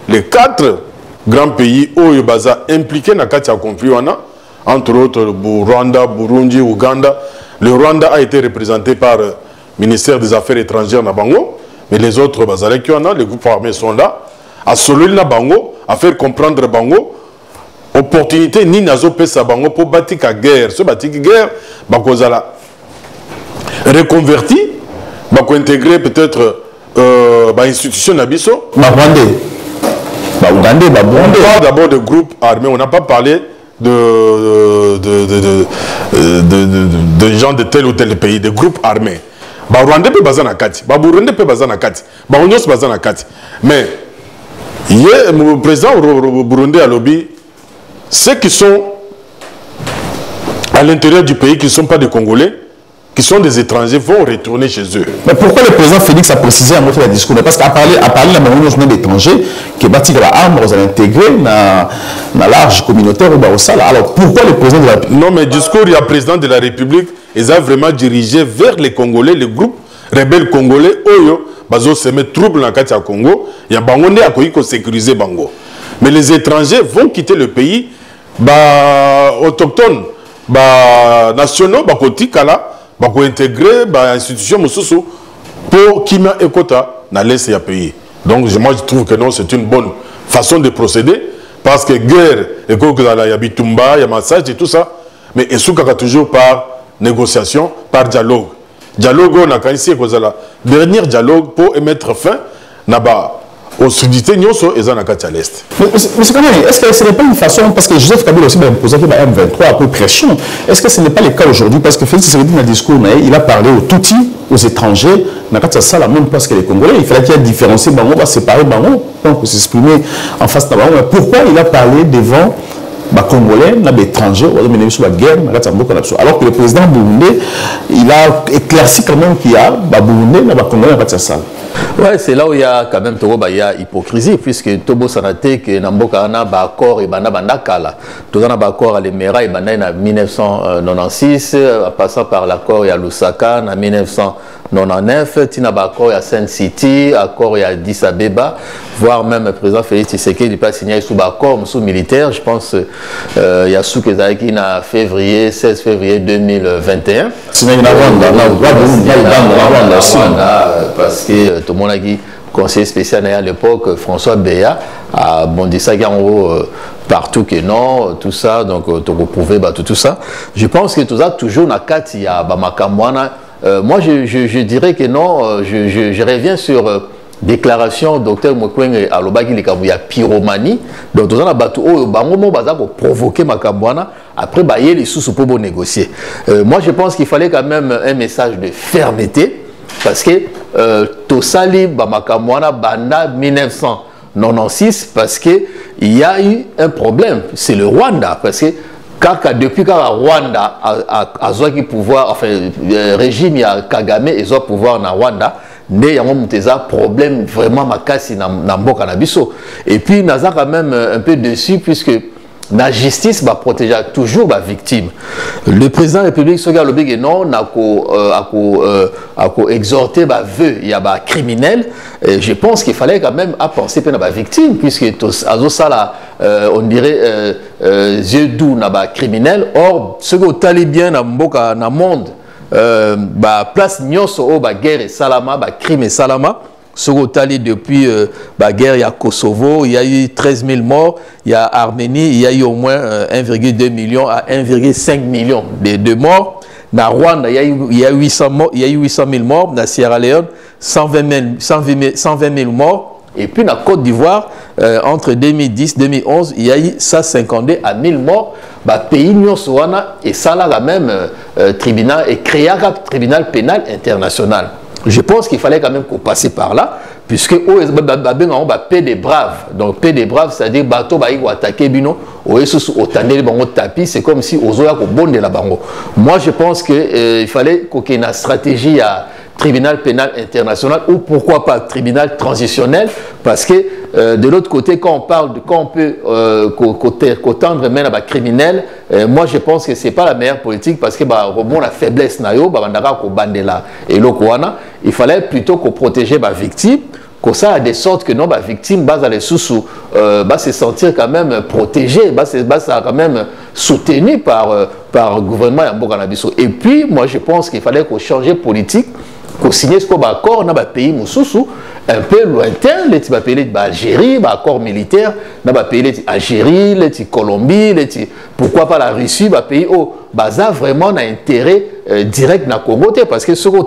les 4 grands pays où il est impliqué dans le conflit, entre autres Rwanda, Burundi, Ouganda. Le Rwanda a été représenté par le ministère des Affaires étrangères na Bango, mais les autres, les groupes armés sont là, à solo na Bango, à faire comprendre Bango, opportunité ni nazo pesa Bango pour bâtir la guerre. Ce bâtir la guerre, Bakozala reconverti, Bako intégrer peut-être institution Nabiso. On parle d'abord de groupes armés, on n'a pas parlé de gens de tel ou tel pays, de groupes armés. Rwandais peut baser na kati, Burundais peut baser na kati, Baonyos peut baser na kati. Mais le président burundais a lobby, ceux qui sont à l'intérieur du pays, qui ne sont pas des Congolais, qui sont des étrangers, vont retourner chez eux. Mais pourquoi le président Félix a précisé à notre discours? Parce qu'à parler de la d'étrangers, qui est bâti la arme, vous allez intégrer dans la large communautaire au Barossal. Alors pourquoi le président de la République? Non, mais discours, il y a le président de la République, ils ont vraiment dirigé vers les Congolais, les groupes rebelles congolais, Oyo, Bazo se met trouble dans le Congo, il y a Bangonde à quoi sécuriser Bango. Mais les étrangers vont quitter le pays, autochtones, nationaux, Kotikala, pour intégrer l'institution pour Kima et Kota dans l'Est du pays. Donc moi je trouve que non, c'est une bonne façon de procéder parce que guerre, il y a Bitumba, il y a massage et tout ça, mais il y a toujours par négociation, par dialogue. Dialogue, on a ici le dernier dialogue pour mettre fin aux suddités et à l'Est. Mais c'est quand même, est-ce que ce n'est pas une façon, parce que Joseph Kabila aussi a imposé qu'il y a M23 un peu pression, est-ce que ce n'est pas le cas aujourd'hui? Parce que Félix Tshisekedi dans le discours, il a parlé aux Tutsis, aux étrangers, ça la même place que les Congolais. Il fallait qu'il y ait différencié Bango, on va séparer Bango, pour s'exprimer en face de Bango. Mais pourquoi il a parlé devant les Congolais, les étrangers, sur la guerre, alors que le président burundais, il a éclairci quand même qu'il y a les Burundais, les Congolais, les salle. Ouais, c'est là où il y a quand même il y a hypocrisie, puisque Tobo Sanate, que Namboka a un accord et Banda Kala. Tout un accord à l'Emera et Banda en 1996, en passant par l'accord à Lusaka en 1999, Tina accord à Saint City, accord à Addis Abeba, voire même le président Félix Tshisekedi il pas signé sous accord sous militaire, je pense il y a sous Kezaki en février 16 février 2021. C'est une parce que tout le monde a dit conseiller spécial à l'époque François Béa a bondi ça en haut partout que non tout ça donc tu peux prouver tout ça. Je pense que tout ça toujours na kati ya bamakamwana. Moi je dirais que non, je reviens sur déclaration docteur Mukwege à l'obaki les ya pyromanie donc tout ça na batu o bango mo baza pour provoquer makamwana après bailler les sous pour négocier. Moi je pense qu'il fallait quand même un message de fermeté. Parce que Tosali Bamakamwana Banda 1996 parce qu'il y a eu un problème, c'est le Rwanda. Parce que depuis que Rwanda a eu pouvoir, enfin le régime Kagame a pouvoir dans Rwanda, il y a un problème vraiment makasi dans Mboka Nabiso. Et puis il y a quand même un peu dessus puisque la justice va protéger toujours la victime. Le président de la République, Soga Lobig, non, a exhorté les vœux, il y a des criminels. Je pense qu'il fallait quand même penser à la victime, puisque on dirait yeux doux na ba criminel. Or, ce que vous bien dans le monde, place nyonso o ba guerre et salama, ba crime et salama. Ce que depuis la guerre, il y a Kosovo, il y a eu 13 000 morts, il y a Arménie, il y a eu au moins 1,2 million à 1,5 million de morts. Dans Rwanda, il y a 800 000 morts. Dans Sierra Leone, 120 000 morts. Et puis dans Côte d'Ivoire, entre 2010 et 2011, il y a eu 152 à 1000 morts. Pays Nyoswana et ça là, même tribunal et créé un tribunal pénal international. Je pense qu'il fallait quand même qu'on passe par là, puisque paix des braves. Donc paix des braves, c'est-à-dire bateau va attaquer bino au tandé bango tapis, c'est comme si ozoya ko bonde la bango. Moi je pense que il fallait qu'il y ait une stratégie à tribunal pénal international ou pourquoi pas tribunal transitionnel, parce que de l'autre côté, quand on parle de quand on peut qu'attendre même à criminel, moi je pense que c'est pas la meilleure politique, parce que rebond la faiblesse nayo bandaka ko bandela et lokoana, il fallait plutôt qu'on protéger ma victime, que ça de sorte que non ma victime base les sous se sentir quand même protégé, ça quand même soutenu par le gouvernement Yambo-Canabiso. Et puis moi je pense qu'il fallait qu'on change politique, qu'on signe ce accord dans les pays moussous un peu lointain, les pays d'Algérie, accord militaire dans les pays d'Algérie, les Colombie, pourquoi pas la Russie, les pays où ça vraiment un intérêt direct dans le Congo, parce que ce que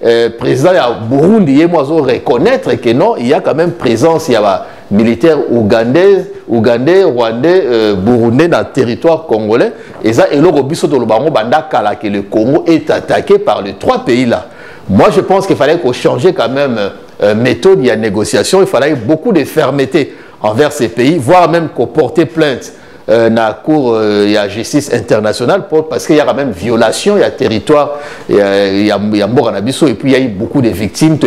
le président de Burundi moi reconnaître que non, il y a quand même présence, il y a militaires ougandais, rwandais, burundais dans le territoire congolais, et ça et le que le Congo est attaqué par les trois pays là. Moi, je pense qu'il fallait qu'on change quand même méthode, il y a négociation, il fallait beaucoup de fermeté envers ces pays, voire même qu'on portait plainte dans la Cour il y a justice internationale, parce qu'il y a quand même violation, il y a territoire, il y a Mboganabiso, et puis il y a eu beaucoup de victimes,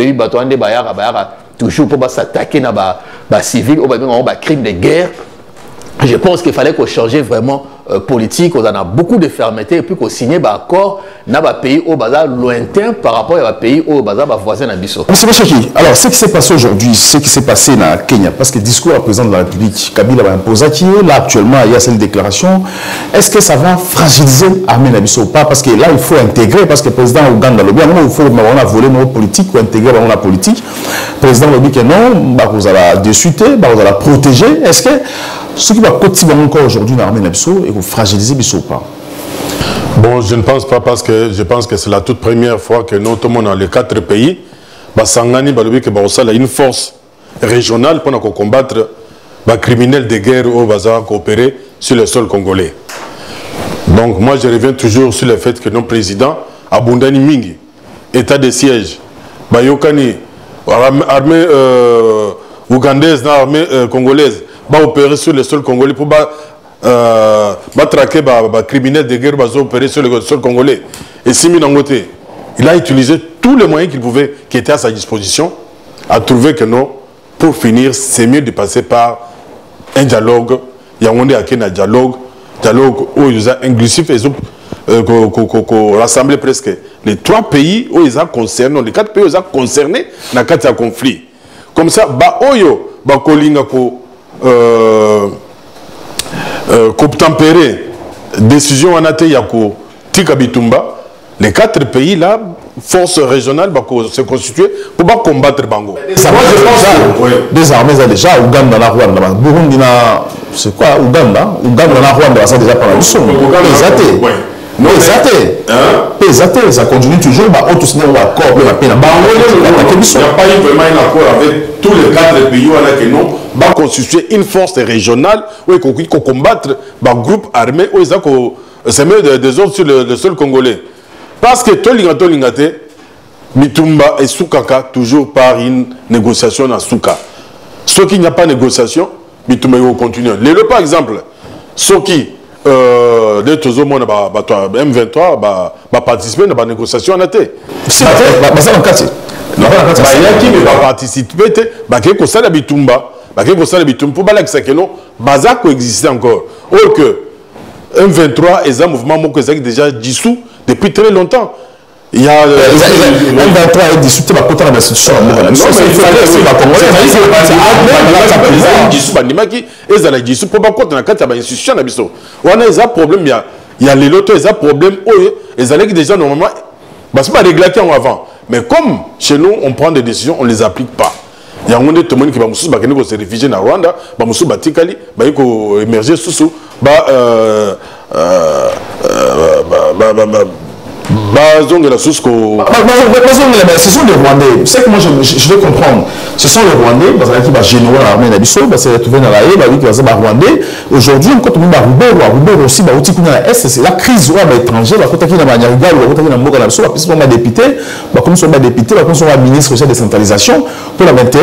toujours pour s'attaquer à des civils, ou des crimes de guerre. Je pense qu'il fallait qu'on change vraiment politique, on a beaucoup de fermeté, et puis qu'on signe un accord dans les pays au bazar lointain par rapport à pays au bazar voisin à Bissau. Monsieur Bachaki, alors ce qui s'est passé aujourd'hui, ce qui s'est passé dans Kenya, parce que le discours du président de la République, Kabila va imposer là actuellement, il y a cette déclaration, est-ce que ça va fragiliser l'armée de Bissau ou pas? Parce que là, il faut intégrer, parce que le président Ouganda, il faut voler nos politiques ou intégrer la politique. Le président a dit que non, vous allez discuter, vous allez protéger. Est-ce que ce qui va continuer encore aujourd'hui dans l'armée de Bissau et vous fragiliser Bissau ou pas? Bon, je ne pense pas, parce que je pense que c'est la toute première fois que nous, tout le monde dans les 4 pays, Sangani, une force régionale pour combattre les criminels de guerre au bazar coopérer sur le sol congolais. Donc moi je reviens toujours sur le fait que nos présidents, Abundani Mingi, état de siège, Bayokani, armée ougandaise, armée congolaise, va opérer sur le sol congolais pour traquer les criminels de guerre, va opérer sur le sol congolais. Et Simi Nangote, il a utilisé tous les moyens qu'il pouvait, qui étaient à sa disposition, à trouver que non, pour finir, c'est mieux de passer par un dialogue. Il y a un dialogue où il y a inclusif et rassemblé presque les 3 pays où ils ont concerné, les 4 pays où ils ont concerné dans le cadre de conflit. Comme ça, tempérer décision en athée yako tika bitumba, les 4 pays là, force régionale se constituer pour combattre Bango. Des armées déjà, Ouganda, la Rwanda, Burundi, c'est quoi Ouganda? Ouganda, la Rwanda, ça déjà par la mission. Ça continue toujours, on signé un accord, il n'y a pas eu vraiment un accord avec tous les 4 pays où non, va constituer une force régionale où ils combattre un groupe armé où ils ont des autres sur le sol congolais. Parce que Tolingate, Mitumba et Soukaka, toujours par une négociation à Souka. Ce qui n'y a pas de négociation, Mitumba va continuer. Par exemple, ce qui M23 va participer à la négociation en athée. C'est il y a qui va participer, qui ça la Bitumba, pour que non, Baza coexiste encore. Or que M23 est un mouvement qui est déjà dissous depuis très longtemps. Il y a M23 est dissous, tu vas côté de l'institution. Non, mais il y a les lotos, il y a problème. Il y a des gens normalement, c'est pas réglé avant. Mais comme chez nous, on prend des décisions, on ne les applique pas. Il y a un monde qui va se réfugier dans Rwanda, va émerger sous Ce sont les Rwandais. C'est que moi je veux comprendre. Ce sont les Rwandais, parce que les généraux de l'armée d'Abisso, parce que trouvé dans la haie, oui, qui va Rwandais. Aujourd'hui, quand on a Roubaix aussi, c'est la crise étrangère, quand on a un député, comme on a député, comme on a ministre de décentralisation, pour la 21,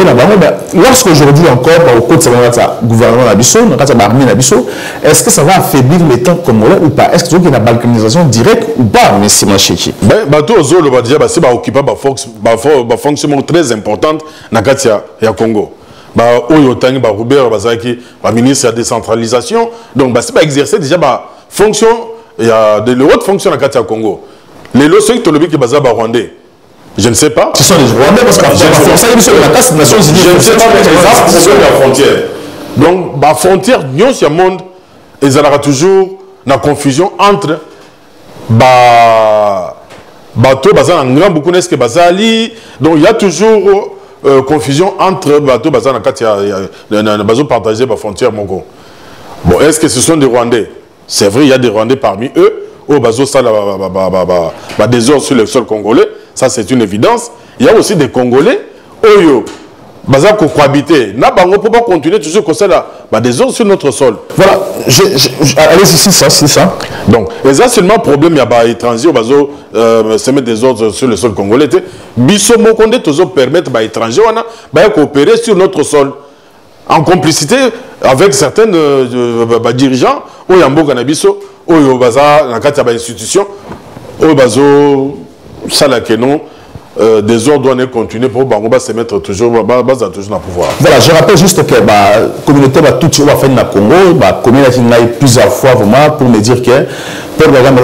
lorsqu'aujourd'hui encore, au code de gouvernement d'Abisso, dans l'armée d'Abisso, est-ce que ça va affaiblir les temps congolais ou pas? Est-ce qu'il y a une balkanisation directe ou pas, monsieur Machiki? C'est un fonctionnement très important dans le Congo. Le ministre de la décentralisation, donc c'est pas exercer déjà fonction, il y a de hautes fonctions dans le Congo. Les lois qui sont basées à Rwandais. Je ne sais pas. Ce sont les Rwandais parce que je ne sais pas la frontière. Donc, la frontière, il y a monde, ils aura toujours la confusion entre bateau bazan en grand beaucoup n'est-ce que bazali, donc il y a toujours confusion entre bateau bazan en quatre bateau partagé par frontière mongo. Bon, est-ce que ce sont des Rwandais? C'est vrai, il y a des Rwandais parmi eux au bateau ça des ordres sur le sol congolais, ça c'est une évidence. Il y a aussi des Congolais oyo baza ko cohabiter na bango pour pas continuer toujours comme ça là des ordres sur notre sol. Voilà, allez ici ça, c'est ça. Donc, et ça seulement problème il y a des étrangers au bazo se mettre des ordres sur le sol congolais. Biso mokonde toujours permettre aux étrangers de coopérer sur notre sol en complicité avec certains dirigeants au Yambo Kanabiso au baza dans quatre institutions au bazo ça là que non. Des ordres doivent continuer pour se mettre toujours dans le pouvoir. Voilà, je rappelle juste que la communauté va tout faire dans le Congo, la communauté a plusieurs fois vraiment pour me dire que le programme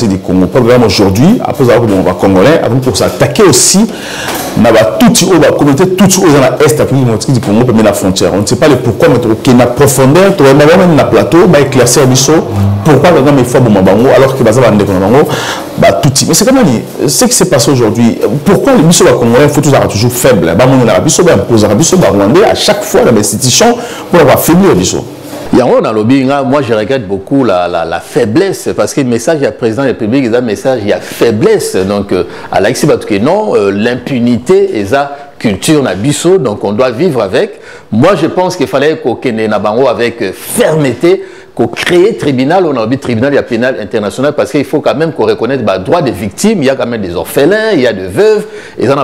du Congo, programme aujourd'hui, après avoir congolais, pour s'attaquer aussi, la communauté tout dans l'Est du Congo, pour la frontière. On ne sait pas le pourquoi, mais qu'il y a une profondeur, il y a un plateau, il y a éclairci pourquoi le programme est fort alors que mais c'est comment ce qui s'est passé aujourd'hui. Pourquoi les Bissau congolais faut toujours faible? À chaque fois dans l'institution pour avoir faibli les Bissau. Moi je regrette beaucoup la faiblesse parce que le message du président de la République est un message il y a faiblesse. Donc à l'exi non, l'impunité est la culture na Bissau, donc on doit vivre avec. Moi je pense qu'il fallait qu'on ait avec fermeté qu'on crée tribunal, on a envie tribunal, il y a pénal international parce qu'il faut quand même qu'on reconnaisse les droits des victimes, il y a quand même des orphelins, il y a des veuves, et il y a des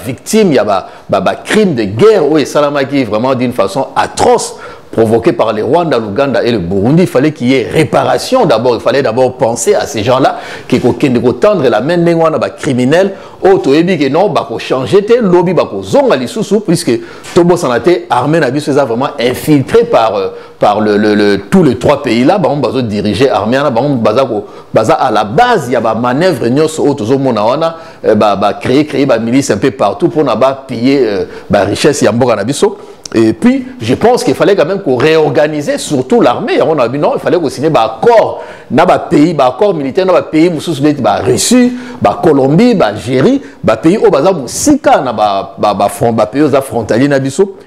victimes, il y a des crimes de guerre, où Salama qui est vraiment d'une façon atroce provoqué par les Rwanda, l'Ouganda et le Burundi. Il fallait qu'il y ait réparation d'abord. Il fallait d'abord penser à ces gens-là qui ont tendre la main des criminels. Auto-ébi que non, bah changer te lobby bah zonga li sous puisque Tobo Sanate armée n'a vu vraiment infiltré par tous les trois pays là. Bah on va diriger armée là. Bah on baza à la base il y a bah manœuvre nyos auto mona bah créer bah milice un peu partout pour n'a pas piller bah richesse yamboka na biso. Et puis, je pense qu'il fallait quand même qu'on réorganise surtout l'armée. On a vu non, il fallait qu'on signe un accord. Dans les pays, accord militaire, dans les pays, Russie, Colombie, Algérie, pays au bazar, Sika, pays frontaliers,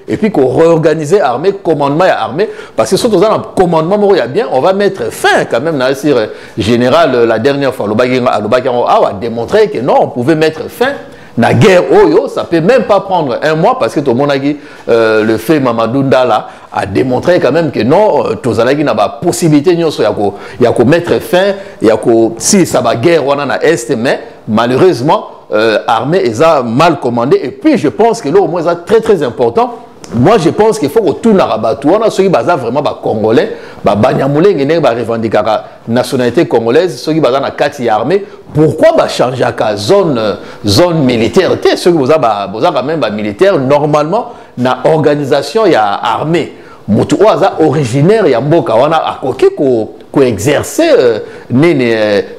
et puis qu'on réorganise l'armée, commandement et armée. Parce que surtout dans le commandement, il y a bien, on va mettre fin quand même. Le général, la dernière fois, a démontré que non, on pouvait mettre fin. La guerre, ça ne peut même pas prendre un mois parce que tout le monde a dit, le fait Mamadou Ndala a démontré quand même que non, Tozalagi n'a pas possibilité, il y a qu'à mettre fin, il y a si ça va guerre, on en a Est, mais malheureusement, l'armée est mal commandée. Et puis je pense que là, au moins, c'est très très important. Moi, je pense qu'il faut que tout le rabattu, on a ceux qui sont vraiment congolais, Banyamoulé, qui revendiquent la nationalité congolaise, ceux qui sont dans la carte armée. Pourquoi changer à zone militaire? Ceux qui sont quand même militaire, normalement, dans l'organisation, il y a armée. Mutu originaire, il y a Mboka, on a exercer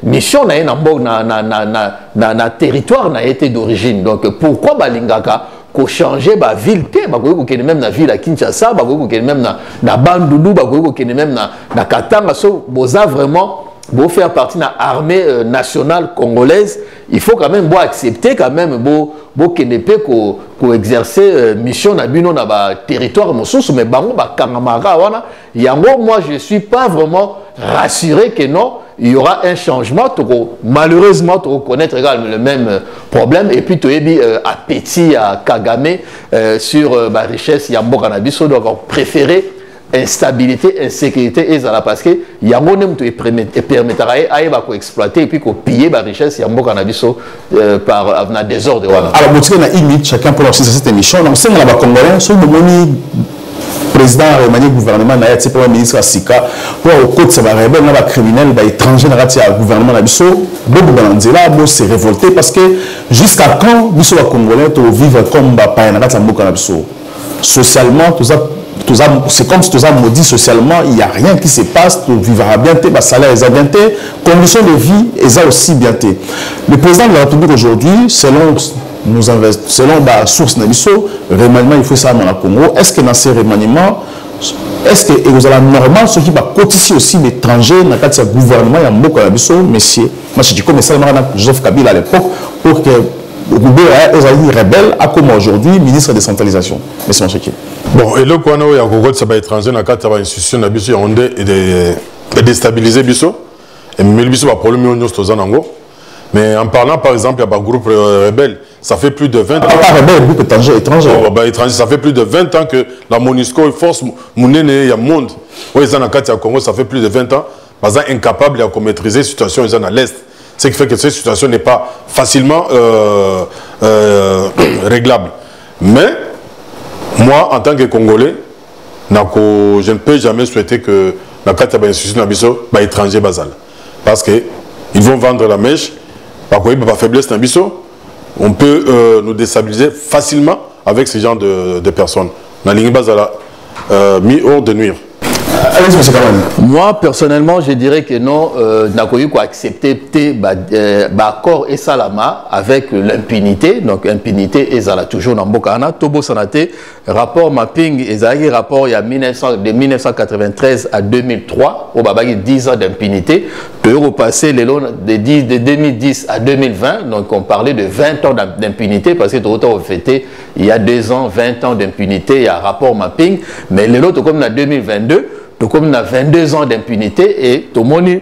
mission na territoire na été d'origine. Donc pourquoi Balingaka qu'on changer ba ville te ba ko même na ville à Kinshasa ba ko même na Bandundu ba ko même na Katanga so boza vraiment pour faire partie de l'armée nationale congolaise, il faut quand même accepter quand même qu'on exercer mission dans le territoire mais moi je ne suis pas vraiment rassuré que non, il y aura un changement. Malheureusement, tu reconnaître le même problème. Et puis, tu as appétit à Kagame sur la richesse Yambo Canabiso. Donc, on préférait instabilité, insécurité, et ça parce que Yambo permettra à exploiter et puis qu'on piller la richesse Yambo Canabiso par un désordre. Alors, vous avez une minute, chacun pour lancer cette émission. On sait que les Congolais sont président remanié gouvernement na yati premier ministre Asika pour au côté ça va rebelle na ba criminel ba étranger na yati gouvernement na biso beaucoup banzela bo se révolter parce que jusqu'à quand biso ba congolais to vivre comme ba pa na yati mboka na biso socialement tout ça c'est comme si tout ça maudit socialement il y a rien qui se passe tu vivras bien tes ba salaire est bien tes conditions de vie est aussi bien tes le président de la République aujourd'hui selon la source Nabiso, remaniement, il faut ça dans le Congo. Est-ce que dans ces remaniements, est-ce que vous avez normal ceux qui va cotiser aussi l'étranger dans le gouvernement, il y a beaucoup de Nabiso, monsieur, moi je dis comme ça, Joseph Kabila à l'époque, pour que les rebelles, à comme aujourd'hui, ministre de décentralisation. Merci, monsieur. Bon, et le Kouano, il y a beaucoup de étrangers dans le cadre de l'institution Nabiso, il y a de déstabiliser Biso, et mais Biso va problème mais en parlant par exemple, il y a un groupe rebelle, ça fait plus de 20 ans. Pas rebelle, groupe étranger. Ça fait plus de 20 ans que la MONUSCO force Mounene, il y a monde. Oui, ils sont en Congo, ça fait plus de 20 ans. Ils sont incapables de maîtriser la situation ils sont à l'Est. Ce qui fait que cette situation n'est pas facilement réglable. Mais, moi, en tant que Congolais, je ne peux jamais souhaiter que la carte de l'institution soit étranger basal. Parce qu'ils vont vendre la mèche. Par contre, il n'y a pas de faiblesse dans Bisso. On peut nous déstabiliser facilement avec ce genre de personnes. Dans la ligne base, mis hors de nuire. Moi, personnellement, je dirais que non, n'a pas accepter l'accord et salama avec l'impunité. Donc, impunité, et ça toujours dans Bokana. Tobo Sanate, rapport mapping, et rapport il y a de 1993 à 2003, au Babagi 10 ans d'impunité. Peut repasser les lots de 2010 à 2020. Donc, on parlait de 20 ans d'impunité parce que tout le temps, fêté, il y a 2 ans, 20 ans d'impunité, il y a un rapport mapping. Mais les lots, comme en 2022, comme on a 22 ans d'impunité et tout le monde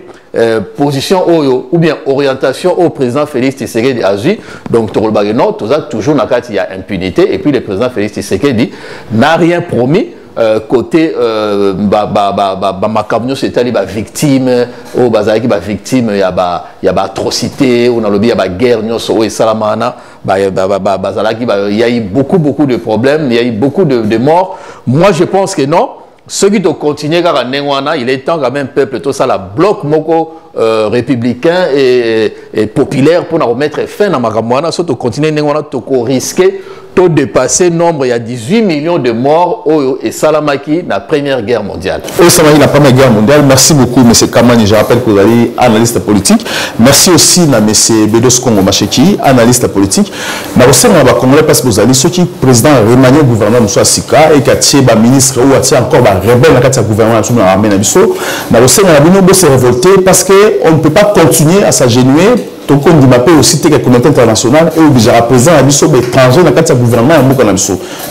position ou bien orientation au président Félix Tshisekedi Azui. Donc, toujours il y a impunité. Et puis, le président Félix Tshisekedi n'a rien promis. Côté Macabno, c'est-à-dire les victimes, au Bazaki, victime, il y a atrocité, on a le il y a guerre, et Salamana, il y a eu beaucoup de problèmes, il y a eu beaucoup de morts. Moi, je pense que non. Ceux qui doivent continuer à Nengwana, il est temps quand même peuple tout ça la bloc moko républicain et populaire pour remettre fin à Magamwana, surtout continuer Nengwana to risquer de dépasser nombre il y a 18 millions de morts et Salamaki la Première Guerre mondiale. Oui, Salamaki la Première Guerre mondiale. Merci beaucoup M. Kamani, je rappelle que vous êtes analyste politique. Merci aussi à M. Bedos Kongo Macheki, analyste politique. Mais aussi on va Congolais parce que vous avez ceux qui président remanié gouvernement M. Sika et qui a ministre ou a encore rebelle dans le gouvernement de l'armée Nabiso. Mais aussi on a se révolter parce qu'on ne peut pas continuer à s'agenouiller. Donc, on dit aussi que la communauté internationale est obligée à présenter un biseau étranger dans le gouvernement.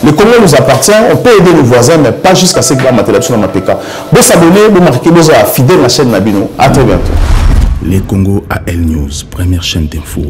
Le Congo nous appartient, on peut aider nos voisins, mais pas jusqu'à ce que la matériel dans le PK. Vous s'abonner, vous marquez, vous fidèle à la chaîne Nabino. À très bientôt. Les Congo AL News, première chaîne d'info.